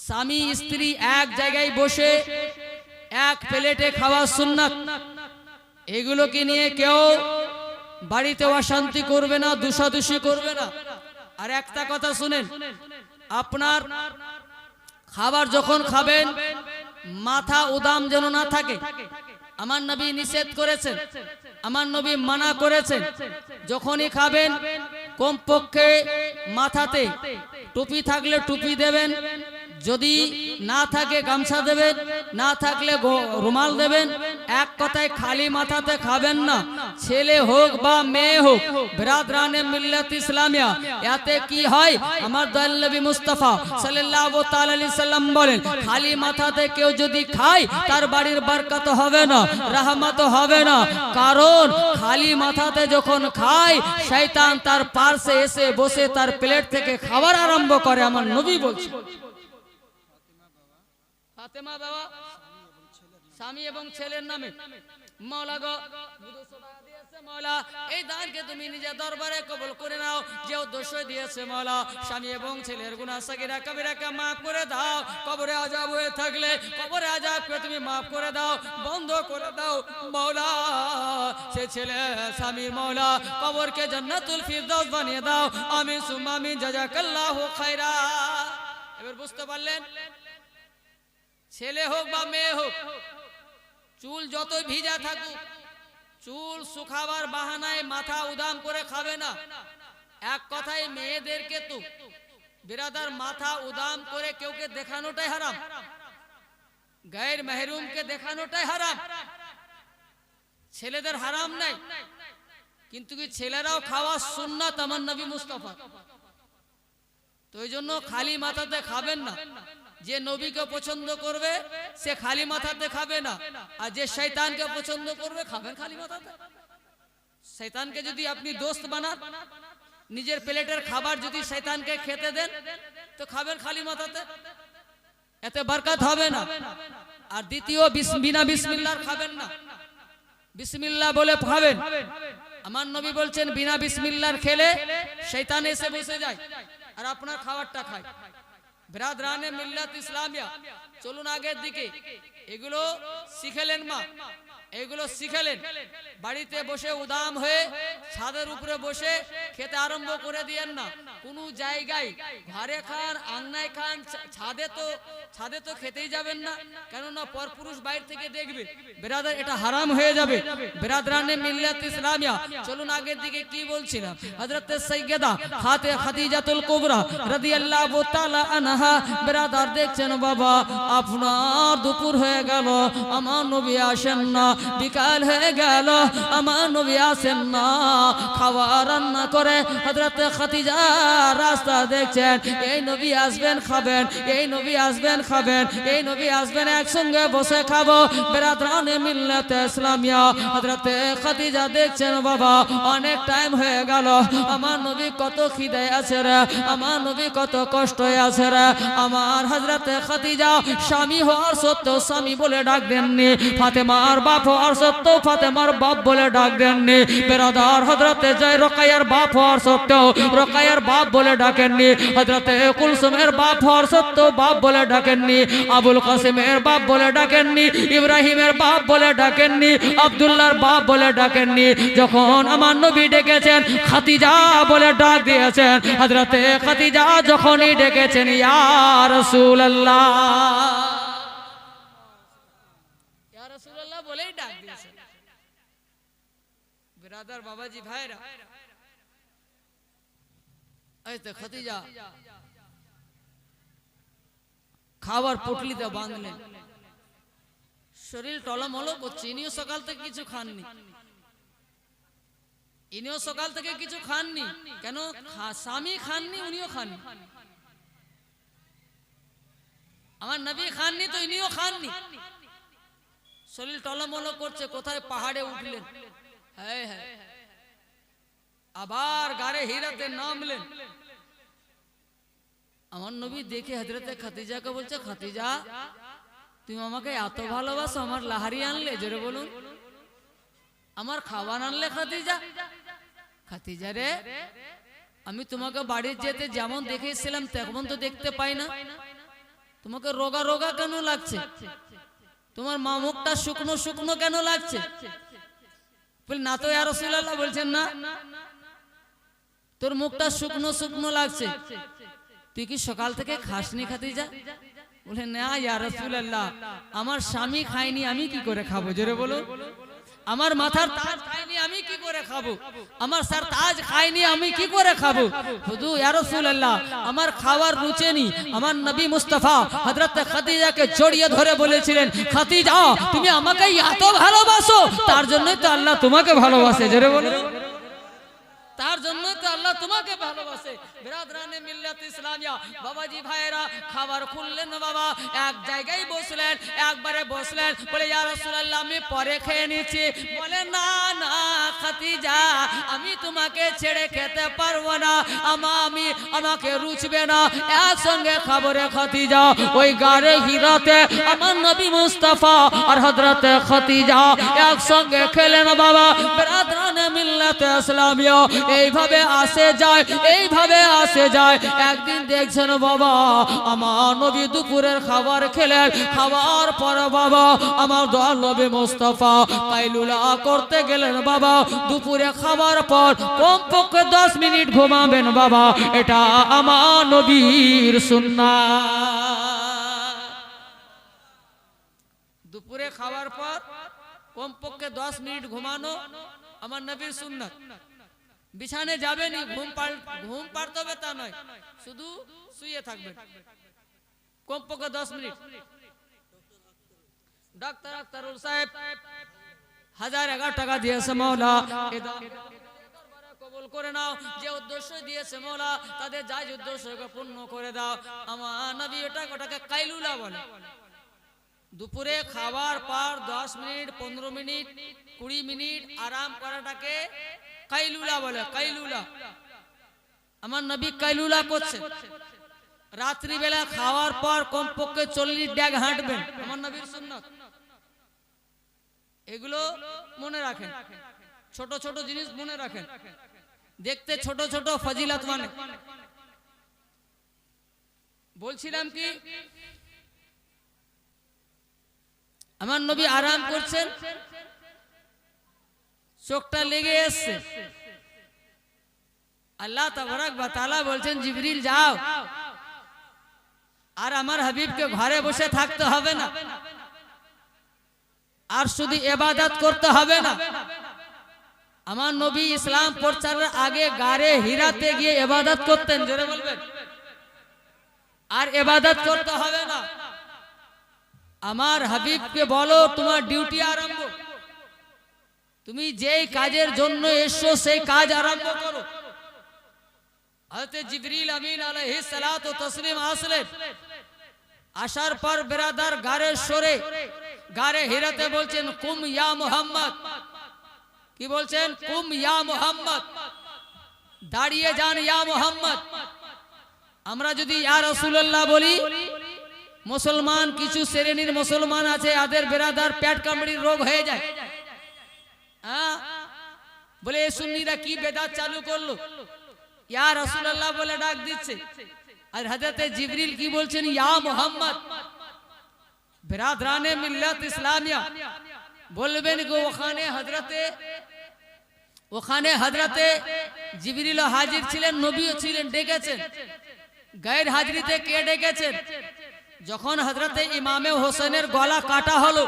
স্বামী স্ত্রী এক জায়গায় বসে এক প্লেটে খাওয়া সুন্নাত এগুলোকে নিয়ে কেউ বাড়িতে অশান্তি করবে না দুষাদুষি করবে না আর একটা কথা শুনেন আপনার খাবার যখন খাবেন মাথা উদাম যেন না থাকে আমার নবী নিষেধ করেছেন আমার নবী মানা করেছেন যখনই খাবেন কমপক্ষে মাথাতে টুপি থাকলে টুপি দেবেন যদি না থাকে গামছা দেবেন না থাকলে রুমাল দেবেন এক কথায় খালি মাথাতে খাবেন না ছেলে হোক বা মেয়ে হোক বিরাদরানে মিল্লাত ইসলামিয়া এতে কি হয় আমার দয়াল নবী মুস্তাফা সাল্লাল্লাহু তাআলা আলাইহি সাল্লাম বলেন খালি মাথাতে কেউ যদি খায় তার বাড়ির বরকত হবে না রহমত হবে না কারণ খালি মাথাতে যখন খায় শয়তান তার পাশে এসে বসে তার প্লেট থেকে খাবার আরম্ভ করে আমার নবী বলছেন ফাতেমা বাবা স্বামী এবং ছেলের নামে মাওলা গো 200 টাকা দিয়েছে মাওলা এই দানকে তুমি নিজে দরবারে কবুল করে নাও যে উদ্দেশ্য দিয়েছে মাওলা স্বামী এবং ছেলের গুনাহ সাগীরা কবিরাকে maaf করে দাও কবরে আযাব হয়ে থাকলে কবরে আযাবকে তুমি maaf করে দাও বন্ধ করে দাও মাওলা সে ছেলে স্বামী মাওলা কবরকে জান্নাতুল ফিরদাউস বানিয়ে দাও আমিন সুম্মা আমিন জাযাকাল্লাহু খায়রা এবার বুঝতে পারলেন ছেলে হোক বা মেয়ে হোক চুল যতই ভিজা থাকুক চুল শুকাবার বাহানায় মাথা উদাম করে খাবে না এক কথায় মেয়েদেরকে তো বিরাদার মাথা উদাম করে কেউকে দেখানোটাই হারাম গায়ের মেহরুমকে দেখানোটাই হারাম ছেলেদের হারাম নাই কিন্তু কি ছেলেরাও খাওয়া সুন্নাত আমার নবী মুস্তাফা তো এই জন্য খালি মাথাতে খাবেন না যে নবীকে পছন্দ করবে সে খালি মাথাতে খাবে না, আর যে শয়তানকে পছন্দ করবে খাবেন খালি মাথাতে। শয়তানকে যদি আপনি দোস্ত বানান, নিজের প্লেটের খাবার যদি শয়তানকে খেতে দেন তো খাবেন খালি মাথাতে, এতে বরকত হবে না। আর দ্বিতীয় বিনা বিসমিল্লাহর খাবেন না, বিসমিল্লাহ বলে খাবেন। আমার নবী বলছেন বিনা বিসমিল্লাহর খেলে শয়তান এসে বসে যায় আর আপনার খাবারটা খায়। বিরাদরানে মিল্লাত ইসলামিয়া, চলুন আগের দিকে। এগুলো শিখেলেন মা, এগুলো শিখেলেন, বাড়িতে বসে উদাম হয়ে ছাদের উপরে বসে খেতে আরম্ভ করে দিয়েন না। কোনো জায়গায় ঘরে খান, আংনায় খান, ছাদে তো খেতেই যাবেন না, কেননা পরপুরুষ বাইরে থেকে দেখবে। বিরাদার এটা হারাম হয়ে যাবে। বিরাদরানে মিল্লাত ইসলামিয়া, চলুন আগের দিকে। কি বলছিলাম? হযরত সাইয়্যিদা খাদিজাতুল কুবরা রাদিয়াল্লাহু তাআলা আনহা। বিরাদার দেখছেন বাবা, আপনার দুপুর হয়ে গেল, আমার নবী আসেন না, বিকাল হয়ে গেল, আমার নবী আসেন না, খাবার রান্না করে হযরত খাদিজা রাস্তা দেখছেন, এই নবী আসবেন খাবেন, এই নবী আসবেন খাবেন, এই নবী আসবেন একসঙ্গে বসে খাবো। বিরাদরানে মিল্লাত ইসলামিয়া, হযরত খাদিজা দেখছেন বাবা অনেক টাইম হয়ে গেল, আমার নবী কত খিদায় আছে রে, আমার নবী কত কষ্টে আছে রে। আমার হযরত খাদিজা স্বামী হওয়ার সত্ত্বেও স্বামী বলে ডাক দেননি, ফাতেমার বাপ হওয়ার সত্ত্বেও ফাতেমার বাপ বলে ডাক দেননি। বেরাদার হযরত জয় রোকায়ার বাপ হওয়ার সত্ত্বেও রোকায়ার বাপ বলে ডাকেননি, হযরত কুলসুমের বাপ হওয়ার সত্ত্বেও বাপ বলে ডাকেননি, আবুল কাসিমের বাপ বলে ডাকেননি, ইব্রাহিমের বাপ বলে ডাকেননি, আব্দুল্লাহর বাপ বলে ডাকেননি। যখন আমার নবী ডেকেছেন খাদিজা বলে ডাক দিয়েছেন। হযরত খাদিজা যখনই ডেকেছেন ইয়া রাসূলুল্লাহ, ইয়া রাসূলুল্লাহ বলেই ডাক দিয়েছেন। বিরাদার বাবাজি ভাইরা, এই তো খাদিজা খাবার পুটলিতে বাঁধলেন, শরীর টলমলো করছে। ইনিও সকাল থেকে কিছু খাননি, ইনিও সকাল থেকে কিছু খাননি। কেন? স্বামী খাননি, উনিও খাননি। আমার নবী খাননি তো ইনিও খাননি। শরীর টলমলো করছে। কোথায়? পাহাড়ে উঠলেন। হ্যাঁ হ্যাঁ, আবার গাড়ে হিরাতে নামলেন। আমার নবী দেখে হযরতে খাদিজাকে বলছে, খাদিজা তুমি আমাকে এত ভালোবাসো, আমার লাহারি আনলে, জোরে বলুন, আমার খাবার আনলে খাদিজা। খাদিজা রে, আমি তোমাকে বাড়ি যেতে যেমন দেখেছিলাম তেমন তো দেখতে পাই না, তোমাকে রোগা রোগা কেন লাগছে? তোমার মা মুখটা শুকনো শুকনো কেন লাগছে? বলে না তো ইয়া রাসূলুল্লাহ। বলছেন না, তোর মুখটা শুকনো শুকনো লাগছে, তুই কি সকাল থেকে খাসনি খাদিজা? বলে না ইয়া রাসূলুল্লাহ, আমার স্বামী খায়নি, আমি কি করে খাবো? জোরে বলো। আমার মাথার তাজ খায়নি, আমি কি করে খাবো? আমার স্যার তাজ খায়নি, আমি কি করে খাবো? শুধু ইয়া রাসূলুল্লাহ, আমার খাবার রুচেনি। আমার নবী মুস্তাফা হযরত খাদিজাকে জড়িয়ে ধরে বলেছিলেন, খাদিজা তুমি আমাকে এত ভালোবাসো, তার জন্যই তো আল্লাহ তোমাকে ভালোবাসে। জোরে বলো, তার জন্য তো আল্লাহ তোমাকে ভালোবাসে। বিরাদরানে মিল্লাত ইসলামিয়া, বাবাজি ভাইরা, খাবার খুললেন বাবা, এক জায়গায় বসলেন, একবারে বসলেন। বলে ইয়া রাসূলুল্লাহ আমি পরে খেয়ে নিচ্ছি। বলে না না খাদিজা, আমি তোমাকে ছেড়ে খেতে পারবো না, আমাকে রুচবে না, একসঙ্গে খাবো রে খাদিজা। ওই গারে হিরাতে আমার নবী মুস্তাফা আর হযরত খাদিজা একসঙ্গে খেলেন বাবা। বিরাদরানে মিল্লাত ইসলামিয়া, এইভাবে আসে যায়, এইভাবে আসে যায়। একদিন দেখছেন বাবা, আমার নবী দুপুরের খাবার খেলেন। খাবার পর বাবা আমার দয়াল নবী মুস্তাফা কাইলুলা করতে গেলেন বাবা। দুপুরে খাবার পর কমপক্ষে 10 মিনিট ঘুমাবেন বাবা, এটা আমার নবীর সুন্নাত। দুপুরে খাবার পর কমপক্ষে 10 মিনিট ঘুমানো আমার নবীর সুন্নাত। বিছানে যাবেনি, ঘুম পাড়তে হবে তা নয়, শুধু শুয়ে থাকবেন কমপক্ষে 10 মিনিট। ডাক্তার সাহেব 1011 টাকা দিয়েছে মাওলা, কবুল করে নাও, যে উদ্দেশ্য দিয়েছে মওলা তাদের জায়েজ উদ্দেশ্যকে পূর্ণ করে দাও। আমার নবী ওটাকে কাইলুলা বলে। দুপুরে খাবার পর 10 মিনিট 15 মিনিট 20 মিনিট আরাম করাটাকে কাইলুলা বলে। কাইলুলা, আমার নবী কাইলুলা করছে। রাত্রি বেলা খাওয়ার পর কমপক্ষে 40 ড্যাগ হাঁটবেন, আমার নবীর সুন্নাত। এগুলো মনে রাখেন, ছোট ছোট জিনিস মনে রাখেন, দেখতে ছোট ছোট ফজিলত মানে। বলছিলাম কি, আমার নবী আরাম করছেন, চোখটা লেগে এসছে। আল্লাহ তাবারক ওয়া তাআলা বলছেন, জিবরিল যাও, আর আমার হাবিবকে ঘরে বসে থাকতে হবে না, আর শুধু ইবাদত করতে হবে না। আমার নবী ইসলাম প্রচারের আগে গারে হিরাতে গিয়ে ইবাদত করতেন, জোরে বলবেন। আর ইবাদত করতে হবে না, আমার হাবিবকে বলো তোমার ডিউটি আরম্ভ, তুমি যেই কাজের জন্য এসো সেই কাজ আরম্ভ করো। হযরত জিবরিল আমিন আলাইহিস সালাতু ওয়াস তাসলিম আসলেন। আসার পর বিরাদার গারে সরে গারে হিরাতে বলছেন, কুম ইয়া মুহাম্মদ। কি বলছেন? কুম ইয়া মুহাম্মদ, দাঁড়িয়ে যান ইয়া মুহাম্মদ। আমরা যদি ইয়া রাসূলুল্লাহ বলি, মুসলমান কিছু শ্রেণীর মুসলমান আছে, আদের বিরাদার পেট কামড়ির রোগ হয়ে যায়। বলে এই সুন্নিরা কি বেদাত চালু করলো, ইয়া রাসূলুল্লাহ বলে ডাক দিচ্ছে। আর হযরতে জিবরিল কি বলছেন? ইয়া মুহাম্মদ। বিরাদরানে মিল্লাত ইসলামিয়া বলবেন গো, ওখানে হযরতে জিবরিল হাজির ছিলেন, নবীও ছিলেন, ডেকেছেন। গায়ের হাজরিতে কে ডেকেছেন? যখন হযরতে ইমামে হোসেনের গলা কাটা হলো,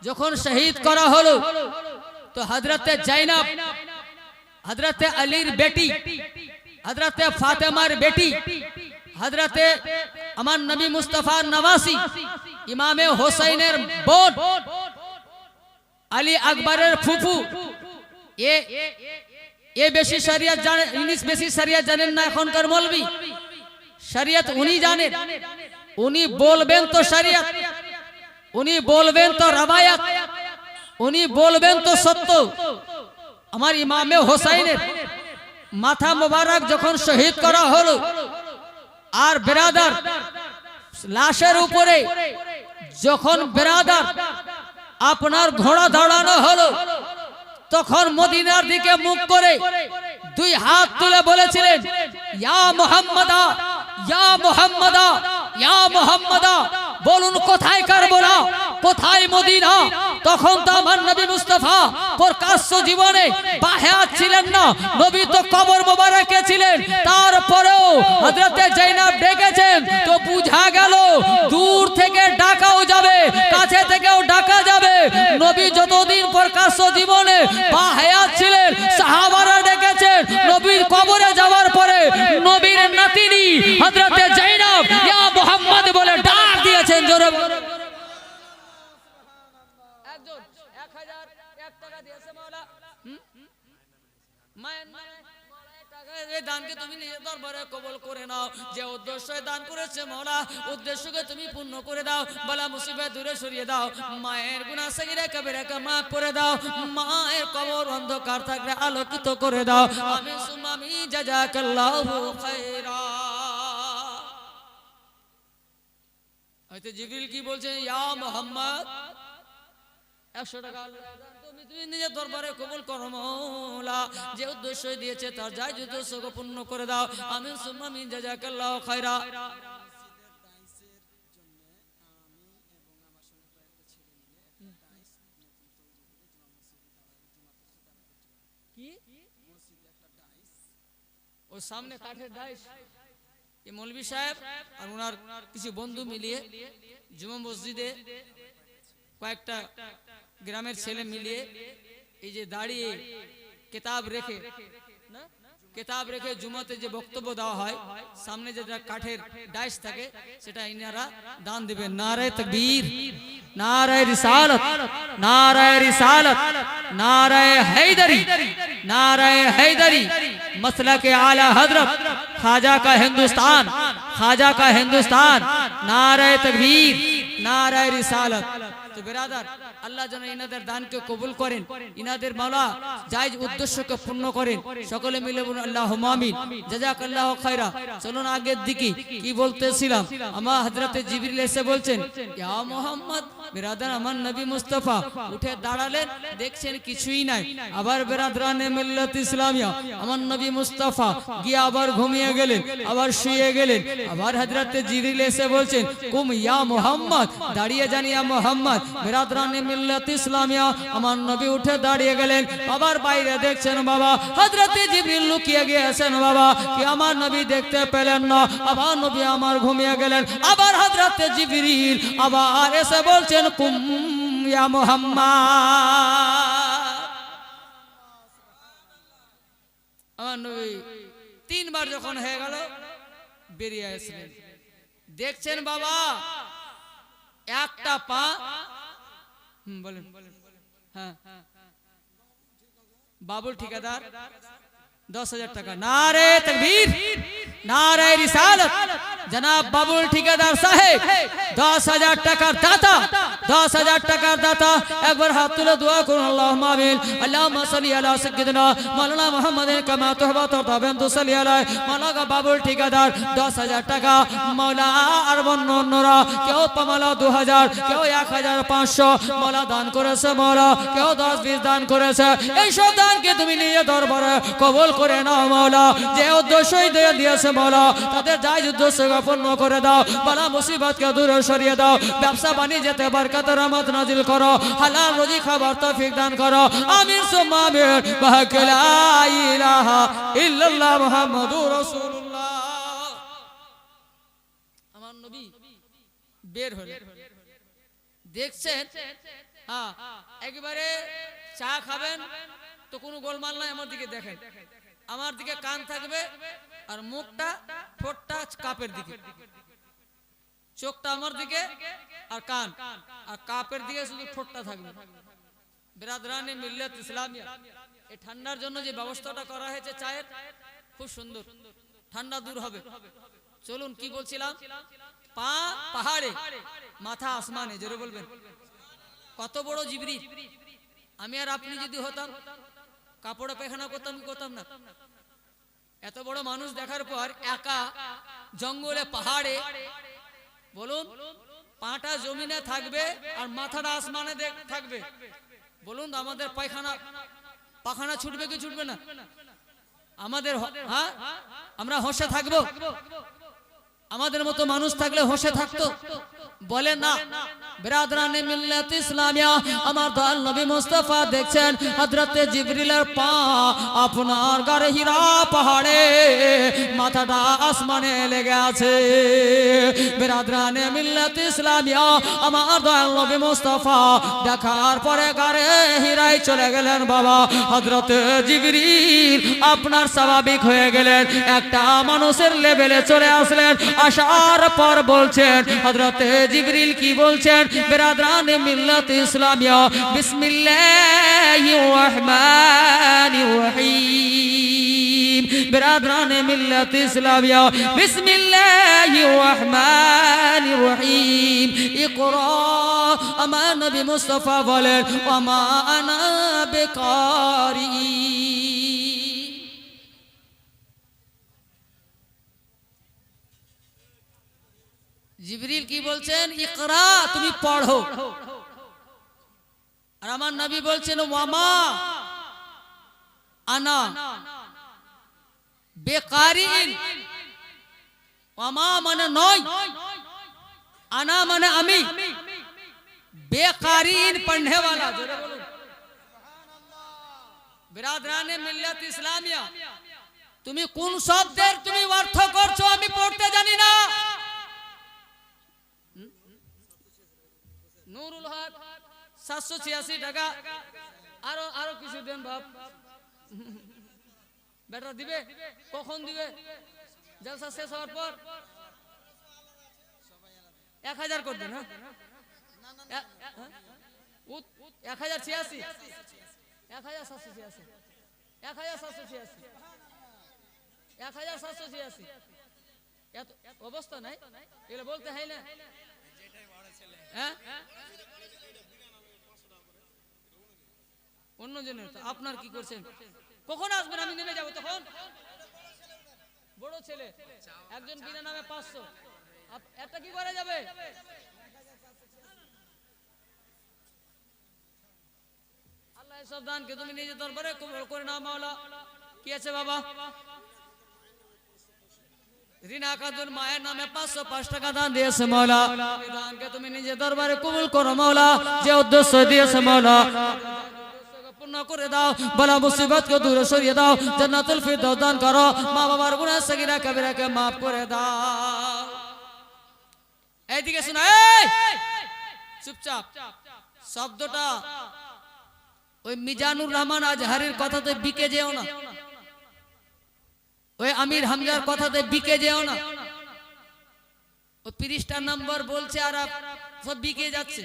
যখন শহীদ করা হলো, তো হযরতে জৈনব, হযরতে আলীর বেটি, হযরতে ফাতেমার বেটি, হযরতে আমার নবী মুস্তাফা নওয়াসি, ইমামে হোসেনের বোন, আলী আকবরের ফুফু, এ বেশি শরিয়ত জানেন, ইনি বেশি শরিয়ত জানেন না এখনকার মৌলবি। শরিয়ত উনি জানেন, উনি বলবেন তো শরিয়ত, উনি বলবেন তো রবায়াত, উনি বলবেন তো সত্য। আমার ইমামে হোসেনের মাথা মোবারক যখন শহীদ করা হলো, আর বিরাদার লাশের উপরে যখন বিরাদার আপনার ঘোড়া দাঁড়ানো হলো, তখন মদিনার দিকে মুখ করে দুই হাত তুলে বলেছিলেন, ইয়া মুহাম্মাদা, ইয়া মুহাম্মাদা, ইয়া মুহাম্মাদা। বলুন কোথায় কারবালা, কোথায় মদিনা? তখন তো আমার নবী মুস্তাফা প্রকাশ্য জীবনে বাহিয়াত ছিলেন না, নবী তো কবর মোবারকে ছিলেন। তারপরেও হযরতে জৈনব ডেকেছেন, তো বুঝা গেল দূর থেকে ডাকাও যাবে, কাছে থেকেও ডাকা যাবে। নবী যতদিন প্রকাশ্য জীবনে বাহিয়াত ছিলেন, সাহাবারা ডেকেছেন। নবীর কবরে যাওয়ার পরে নবীর নাতিনি হযরতে জৈনব ইয়া মুহাম্মদ বলে ডাক দিয়েছেন। জোরে একজন 1001 টাকা দিয়েছে মাওলা, মায়ের নামে এই দানকে তুমি নিজের দরবারে কবুল করে নাও। যে উদ্দেশ্যে দান করেছে মাওলা, উদ্দেশ্যকে তুমি পূর্ণ করে দাও। বালা মুসিবত দূরে সরিয়ে দাও। মায়ের গুনাহ সগীরা কবিরাকে মাফ করে দাও। মায়ের কবর অন্ধকার থাকলে আলোকিত করে দাও। আমিন সুম্মা আমিন। জাযাকাল্লাহু খায়রা। হযরত জিবরিল কি বলছেন? ইয়া মুহাম্মদ, 100 টাকা তুমি নিজের দরবারে কবুল করো মাওলা। যে উদ্দেশ্য দিয়েছে তার জায়েজ উদ্দেশ্যকে পূর্ণ করে দাও। আমিন সুম্মা আমিন। জাযাকাল্লাহু খায়রা। কি ওই সামনে কাঠের ডাইস, এই মৌলভী সাহেব আর ওনার কিছু বন্ধু মিলিয়ে জুমা মসজিদে কয়েকটা গ্রামের ছেলে মিলিয়ে এই যে দাঁড়িয়ে কিতাব রেখে না কিতাব রেখে জুমাতে যে বক্তব্য দেওয়া হয় সামনে যেটা কাঠের ডাইস থাকে সেটা ইনারা দান দিবেন। নারে তাকবীর, নারে রিসালাত, নারে রিসালাত, নারে हैदरी, नारे हैदरी, मसलक आला हजरत, ख्वाजा का हिंदुस्तान, ख्वाजा का हिंदुस्तान, नारे तकबीर, नारे रिसालत। तो बिरादर আল্লাহ যেন ইনাদের দানকে কবুল করেন, ইনাদের মাওলা জায়েজ উদ্দেশ্যকে পূর্ণ করেন। সকলে মিলে বলুন আল্লাহুম্মা আমিন। জাযাকাল্লাহু খায়রা। চলুন আগের দিকে কি বলতেছিলাম, আমার হযরতে জিবরিল এসে বলছেন ইয়া মুহাম্মদ, বিরাদর আমার নবী মুস্তাফা উঠে দাঁড়ালেন, দেখছেন কিছুই নাই। আবার বিরাদরানে মিল্লাত ইসলামিয়া আমার নবী মুস্তাফা গিয়ে আবার ঘুমিয়ে গেলেন, আবার শুয়ে গেলেন। আবার হযরতে জিবরিল এসে বলছেন কুম ইয়া মুহাম্মদ, দাঁড়িয়ে যান ইয়া মুহাম্মদ। বিরাদরানে মিল্লাত ইসলামিয়া আমার নবী উঠে দাঁড়িয়ে গেলেন। আবার বাইরে দেখছেন বাবা হযরতে জিবরিল লুকিয়ে গিয়েছেন বাবা, কি আমার নবী দেখতে পেলেন না। আবার নবী আমার ঘুমিয়ে গেলেন। আবার হযরতে জিবরিল আবার এসে বলছেন কুম ইয়া মুহাম্মদ। আমার নবী তিনবার যখন হয়ে গেল বেরিয়ে আসলেন, দেখছেন বাবা একটা পা বলেন হ্যাঁ বাবুল ঠিকাদার 10,000 টাকা। নারে তাকবীর, নারে রিসালাত, জনাব বাবুল ঠিকাদার সাহেব 10,000 টাকার দাতা, 10,000 টাকার দাতা। একবার হাত তুলে দোয়া করুন আল্লাহুম্মা আমিন। আল্লাহুম্মা সাল্লি আলা সাইয়্যিদিনা মাওলানা মুহাম্মাদিন কামা তুহবা তাবেন তুসাল্লি আলাইহি। মাওলানা বাবুল ঠিকাদার 10,000 টাকা। মাওলা আর অন্যরা কেউ মাওলা 2,000, কেউ 1,500 মাওলা দান করেছে, মাওলা কেউ 10-20 দান করেছে। এই সব দানকে তুমি নিয়ে দরবারে কবুল করে নাও মাওলা। যে উদ্দেশ্যই দিয়েছে মাওলা তাদের জায়েজ উদ্দেশ্যকে পূর্ণ করে দাও। বালা মুসিবতকে দূরে সরিয়ে দাও। ব্যবসা বাণিজ্যতে বরকত রহমত নাজিল করো। হালাল রুজি খাবার তৌফিক দান করো। আমিন সুম্মা আমিন। বাহাক লা ইলাহা ইল্লাল্লাহ মুহাম্মাদুর রাসূলুল্লাহ। আমার নবী বের হলেন, দেখছেন হ্যাঁ একবারে চা খাবেন তো কোনো গোলমাল নাই। আমার দিকে দেখেন, আমার দিকে কান থাকবে আর মুখটা ঠোঁটটা কাপের দিকে, চোখটা আমার দিকে আর কান আর কাপের দিকে শুধু ঠোঁটটা থাকবে। বিরাদরানে মিল্লাত ইসলামিয়া এই ঠান্ডার জন্য যে ব্যবস্থাটা করা হয়েছে চায়ের, খুব সুন্দর, ঠান্ডা দূর হবে। চলুন কি বলছিলাম, পা পাহাড়ে মাথা আসমানে, জোরে বলবেন কত বড় জিবরিল। আমি আর আপনি যদি হতাম কাপড়ে পায়খানা করতাম কি করতাম না? এত বড় মানুষ দেখার পর একা জঙ্গলে পাহাড়ে, বলুন পাটা জমিনে থাকবে আর মাথাটা আসমানে থাকবে, বলুন আমাদের পায়খানা ছুটবে কি ছুটবে না? আমাদের হ্যাঁ আমরা হোশে থাকবো? আমাদের মতো মানুষ থাকলে হোশে থাকতো? বলে না। বিরাদরানে মিল্লাত ইসলামিয়া আমার দয়াল নবী মুস্তাফা দেখছেন হযরতে জিবরিলের পা আপনার গারে হীরা পাহাড়ে, মাথাটা আসমানে লেগে আছে। বিরাদরানে মিল্লাত ইসলামিয়া আমার দয়াল নবী মুস্তাফা দেখার পরে গারে হীরায় চলে গেলেন বাবা। হযরতে জিবরিল আপনার স্বাভাবিক হয়ে গেলেন, একটা মানুষের লেভেলে চলে আসলেন। আসার পর বলছেন হযরতে জিবরিল কি বলছেন, বিরাদরানে মিল্লাত ইসলামিয়া বিসমিল্লাহির রহমানির রহিম। বিরাদরানে মিল্লাত ইসলামিয়া বিসমিল্লাহির রহমানির রহিম। ইকরা, আমার নবী মুস্তাফা বলেন ওয়া মা আনা বিকারি। জিবরিল কি বলছেন, ইকরা তুমি পড়ো। আর আমার নবী বলছেন ওয়ামা আনা বেকারিন। ওয়ামা মানে নয়, আনা মানে আমি, বেকারিন পढ़ने वाला। জোরে বলুন বিরাদরানে মিল্লাত ইসলামিয়া তুমি কোন শব্দের তুমি অর্থ করছো আমি পড়তে জানি না। নুরুল হক 786 টাকা। আরো কিছু দেন বাপ। বেটা দিবে কখন দিবে জলসা শেষ হওয়ার পর 1000 করে দেন হ্যাঁ 1086 1786 1786 1786 এত অবস্থা নাই এগুলো বলতে হয় না হ্যাঁ অন্য জনের তো আপনার কি করছেন কখন আসবেন আমি নেমে যাব তখন বড় ছেলে একজন বিনা নামে 500 একটা কি করা যাবে আল্লাহ এসব দানকে তুমি নিজে দরবারে কবুল করে নাও মাওলা কি আছে বাবা রিনা কাদুর মায়ের নামে 505 টাকা দান দিয়েছে মাওলা এই দানকে তুমি নিজে দরবারে কবুল করো মাওলা যে উদ্দেশ্য দিয়েছে মাওলা পূর্ণ করে দাও বলা মুসিবত को दूर সরিয়ে দাও জান্নাতুল ফিরদৌস দান করো মা বাবার গুনাহ সগীরা কবিরাকে maaf করে দাও এইদিকে শোনা এই চুপচাপ শব্দটা ওই মিজানুর রহমান আজহারির কথাতে বিকে যেও না ওই আমির হামজার কথাতে বিকে যেও না ও 30টা নাম্বার বলছে আর সব বিকে যাচ্ছে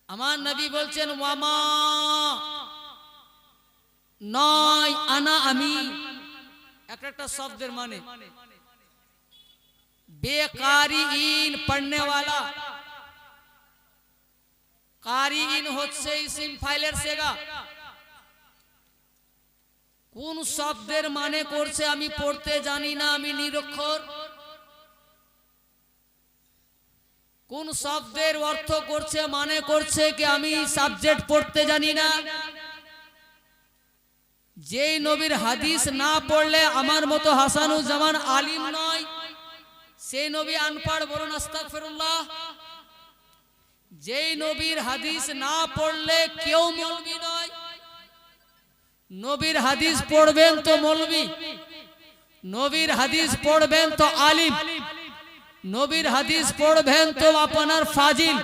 আমার নবী বলছেন ওয়ামা নয় আনা আমি একটা শব্দের মানে বেকারিন পড়নে वाला কারিন হচ্ছে ইসম ফাইলের সেগা কোন শব্দের মানে করছে আমি পড়তে জানি না আমি নিরক্ষর কোন শব্দের অর্থ করছে মানে করছে কি আমি সাবজেক্ট পড়তে জানি না যেই নবীর হাদিস না পড়লে আমার মতো হাসানুজ্জামান আলিম নয় সেই নবী আনপড় বলুন আস্তাগফিরুল্লাহ যেই নবীর হাদিস না পড়লে কেউ মৌলবি নয় নবীর হাদিস পড়বেন তো মৌলবি নবীর হাদিস পড়বেন তো আলিম নবীর হাদিস পড়বেন তো আপনার ফাজিল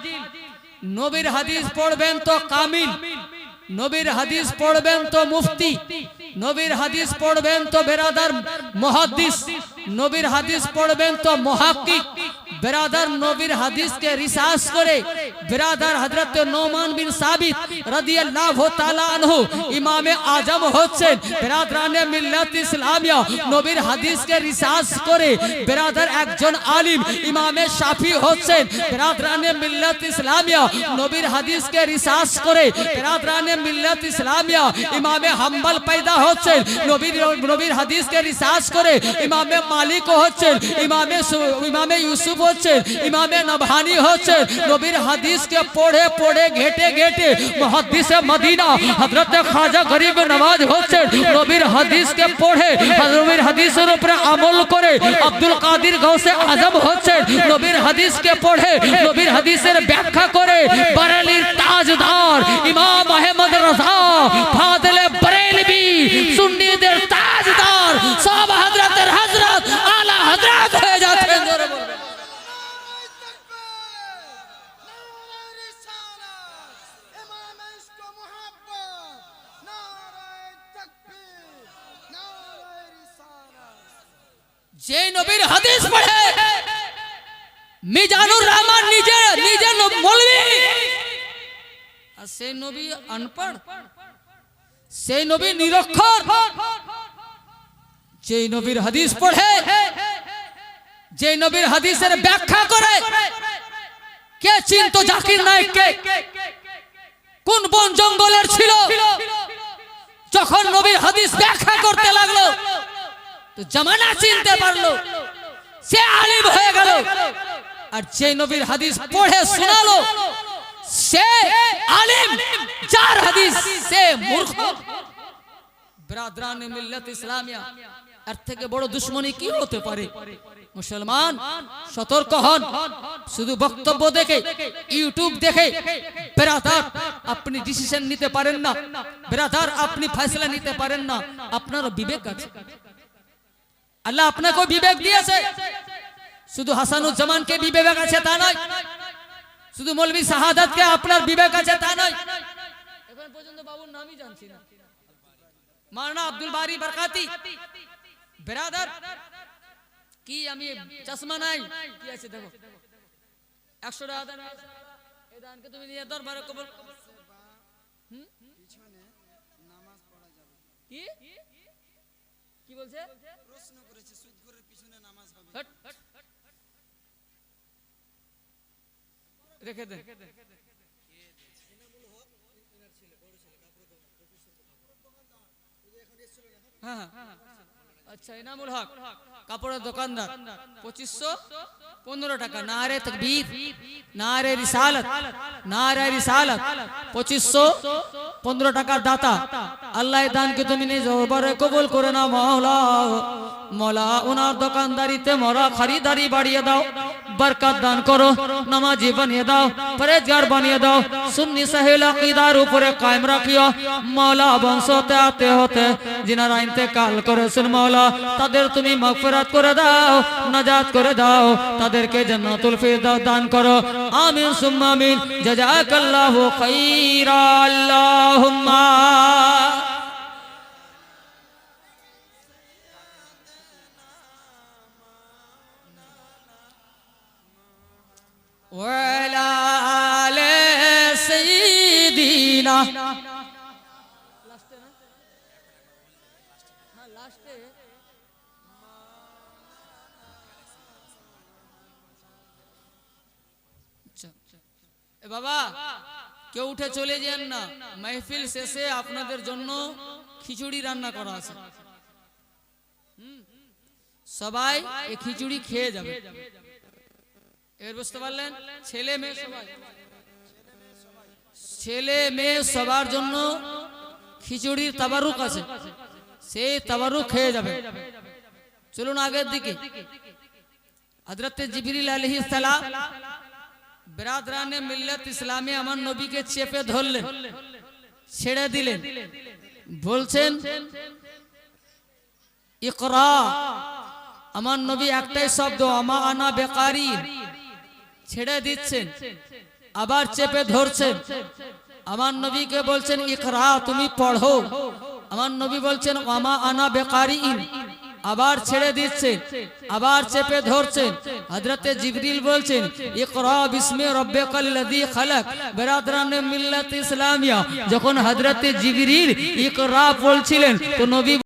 নবীর হাদিস পড়বেন তো কামিল নবীর হাদিস পড়বেন তো মুফতি নবীর হাদিস পড়বেন তো বেরাদার মুহাদ্দিস নবীর হাদিস পড়বেন তো মুহাক্কিক বেরাদার নবীর হাদিসকে রিসার্চ করে বেরাদার হযরত নোমান বিন সাবিত রাদিয়াল্লাহু তাআলা আনহু ইমামে আজম হচ্ছেন বেরাদরানে মিল্লাত ইসলামিয়া নবীর হাদিসকে রিসার্চ করে বেরাদার একজন আলিম ইমামে শাফি হচ্ছেন বেরাদরানে মিল্লাত ইসলামিয়া নবীর হাদিসকে রিসার্চ করে বেরাদরানে মিল্লাত ইসলামিয়া ইমামে হাম্বল পয়দা হচ্ছেন নবীর হাদিসকে রিসার্চ করে ইমামে মালিক হচ্ছেন ইমামে ইউসুফ হচ্ছেন ইমামে নবহানি হচ্ছেন নবীর হাদিসকে পড়ে পড়ে ঘেটে ঘেটে মুহাদ্দিসে মদিনা হযরত খাজা গরিব নওয়াজ হচ্ছেন নবীর হাদিসকে পড়ে নবীর হাদিসের উপরে আমল করে আব্দুল কাদির গৌসে আজম হচ্ছেন নবীর হাদিসকে পড়ে নবীর হাদিসের ব্যাখ্যা করে বারেলির তাজদার ইমাম আহমদ রাজা ফাদলে বরেলভী সুন্নিদের তাজদার সব হযরতের হযরত আলা হযরত হয়ে যাচ্ছেন জোরে বলবেন যে নবীর হাদিস পড়ে মিজানুর রহমান নিজে মৌলভী আর সেই নবী আনপড় সেই নবী নিরক্ষর যে নবীর হাদিস পড়ে যে নবীর হাদিসের ব্যাখ্যা করে কে চিনতো জাকির নায়েককে কোন বন জঙ্গলের ছিল যখন নবীর হাদিস ব্যাখ্যা করতে লাগলো তো জামানা চিনতে পারলো সে আলিম হয়ে গেল আর যে নবীর হাদিস পড়ে শোনালো সে আলিম যার হাদিস সে মূর্খ ব্রাদরানে মিল্লাত ইসলামিয়া এর থেকে বড় দুশমনী কি হতে পারে মুসলমান সতর্ক হন শুধু বক্তব্য দেখে ইউটিউব দেখে ব্রাদার আপনি ডিসিশন নিতে পারেন না ব্রাদার আপনি ফয়সালা নিতে পারেন না আপনার বিবেক আছে আল্লাহ আপনাকে বিবেক দিয়েছে শুধু হাসানুজ্জামানকে বিবেক আছে তা নয় শুধু মৌলভী শাহাদাতকে আপনার বিবেক আছে তা নয় এখন পর্যন্ত বাবুর নামই জানছি না মাওলানা আব্দুল বারি বরকাতি ব্রাদার কি আমি চশমা নাই কি আছে দেখো 100 টাকা দান এই দানকে তুমি নিয়ে দরবারে কবুল পিছনে নামাজ পড়া যাবে কি কি বলছে প্রশ্ন করেছে সুদখোরের পিছনে নামাজ হবে হট রেখে দেন হ্যাঁ আচ্ছা ইনামুল হক কাপড়ের দোকানদার 2515 টাকা নারে তাকবীর নারে রিসালাত 2515 টাকার দাতা আল্লাহ দানকে তুমি নিজ দরবারে কবুল করে নাও মাওলা মওলা ওনার দোকানদারিতে মোরা খরিদারি বাড়িয়ে দাও বরকত দান করো নামাজি বানিয়ে দাও পরেজগার বানিয়ে দাও সুন্নি সহিল আকীদার উপরে কায়েম রাখিও মাওলা বংশতে আতে হতে যিনারা ইন্তেকাল করেছেন মাওলা তাদের তুমি মাগফিরাত করে দাও নাজাত করে দাও তাদেরকে জান্নাতুল ফিরদাউস দান করো আমিন সুম্মা আমিন জাযাকাল্লাহু খাইরা আল্লাহুম্মা ওয়ালা আলে সাইয়্যিদিনা লাস্টে না লাস্টে এ বাবা কেউ উঠে চলে যান না মাহফিল শেষে আপনাদের জন্য খিচুড়ি রান্না করা আছে সবাই এই খিচুড়ি খেয়ে যাবে এর বুঝতে পারলেন ছেলে মেয়ে সবার জন্য খিচুড়ির তাবারুক আছে সেই তাবারুক খেয়ে যাবে চলুন আগের দিকে হযরত জিবরিল আলাইহিস সালাম বিরাদরানে মিল্লাত ইসলামে আমার নবীকে চেপে ধরলেন ছেড়ে দিলেন বলছেন ইকরা আমার নবী একটাই শব্দ আমা আনা বেকারি ছেড়ে দিচ্ছেন আবার চেপে ধরছেন আমার নবীকে বলছেন ইকরা তুমি পড়ো আমার নবী বলছেন আমা আনা বেকারি আবার ছেড়ে দিচ্ছেন আবার চেপে ধরছেন হযরতে জিবরিল বলছেন ইকরা বিসমি রাব্বিকাল্লাযী খালাক বিরাদরানে মিল্লাত ইসলামিয়া যখন হযরতে জিবরিল ইকরা বলছিলেন তো নবী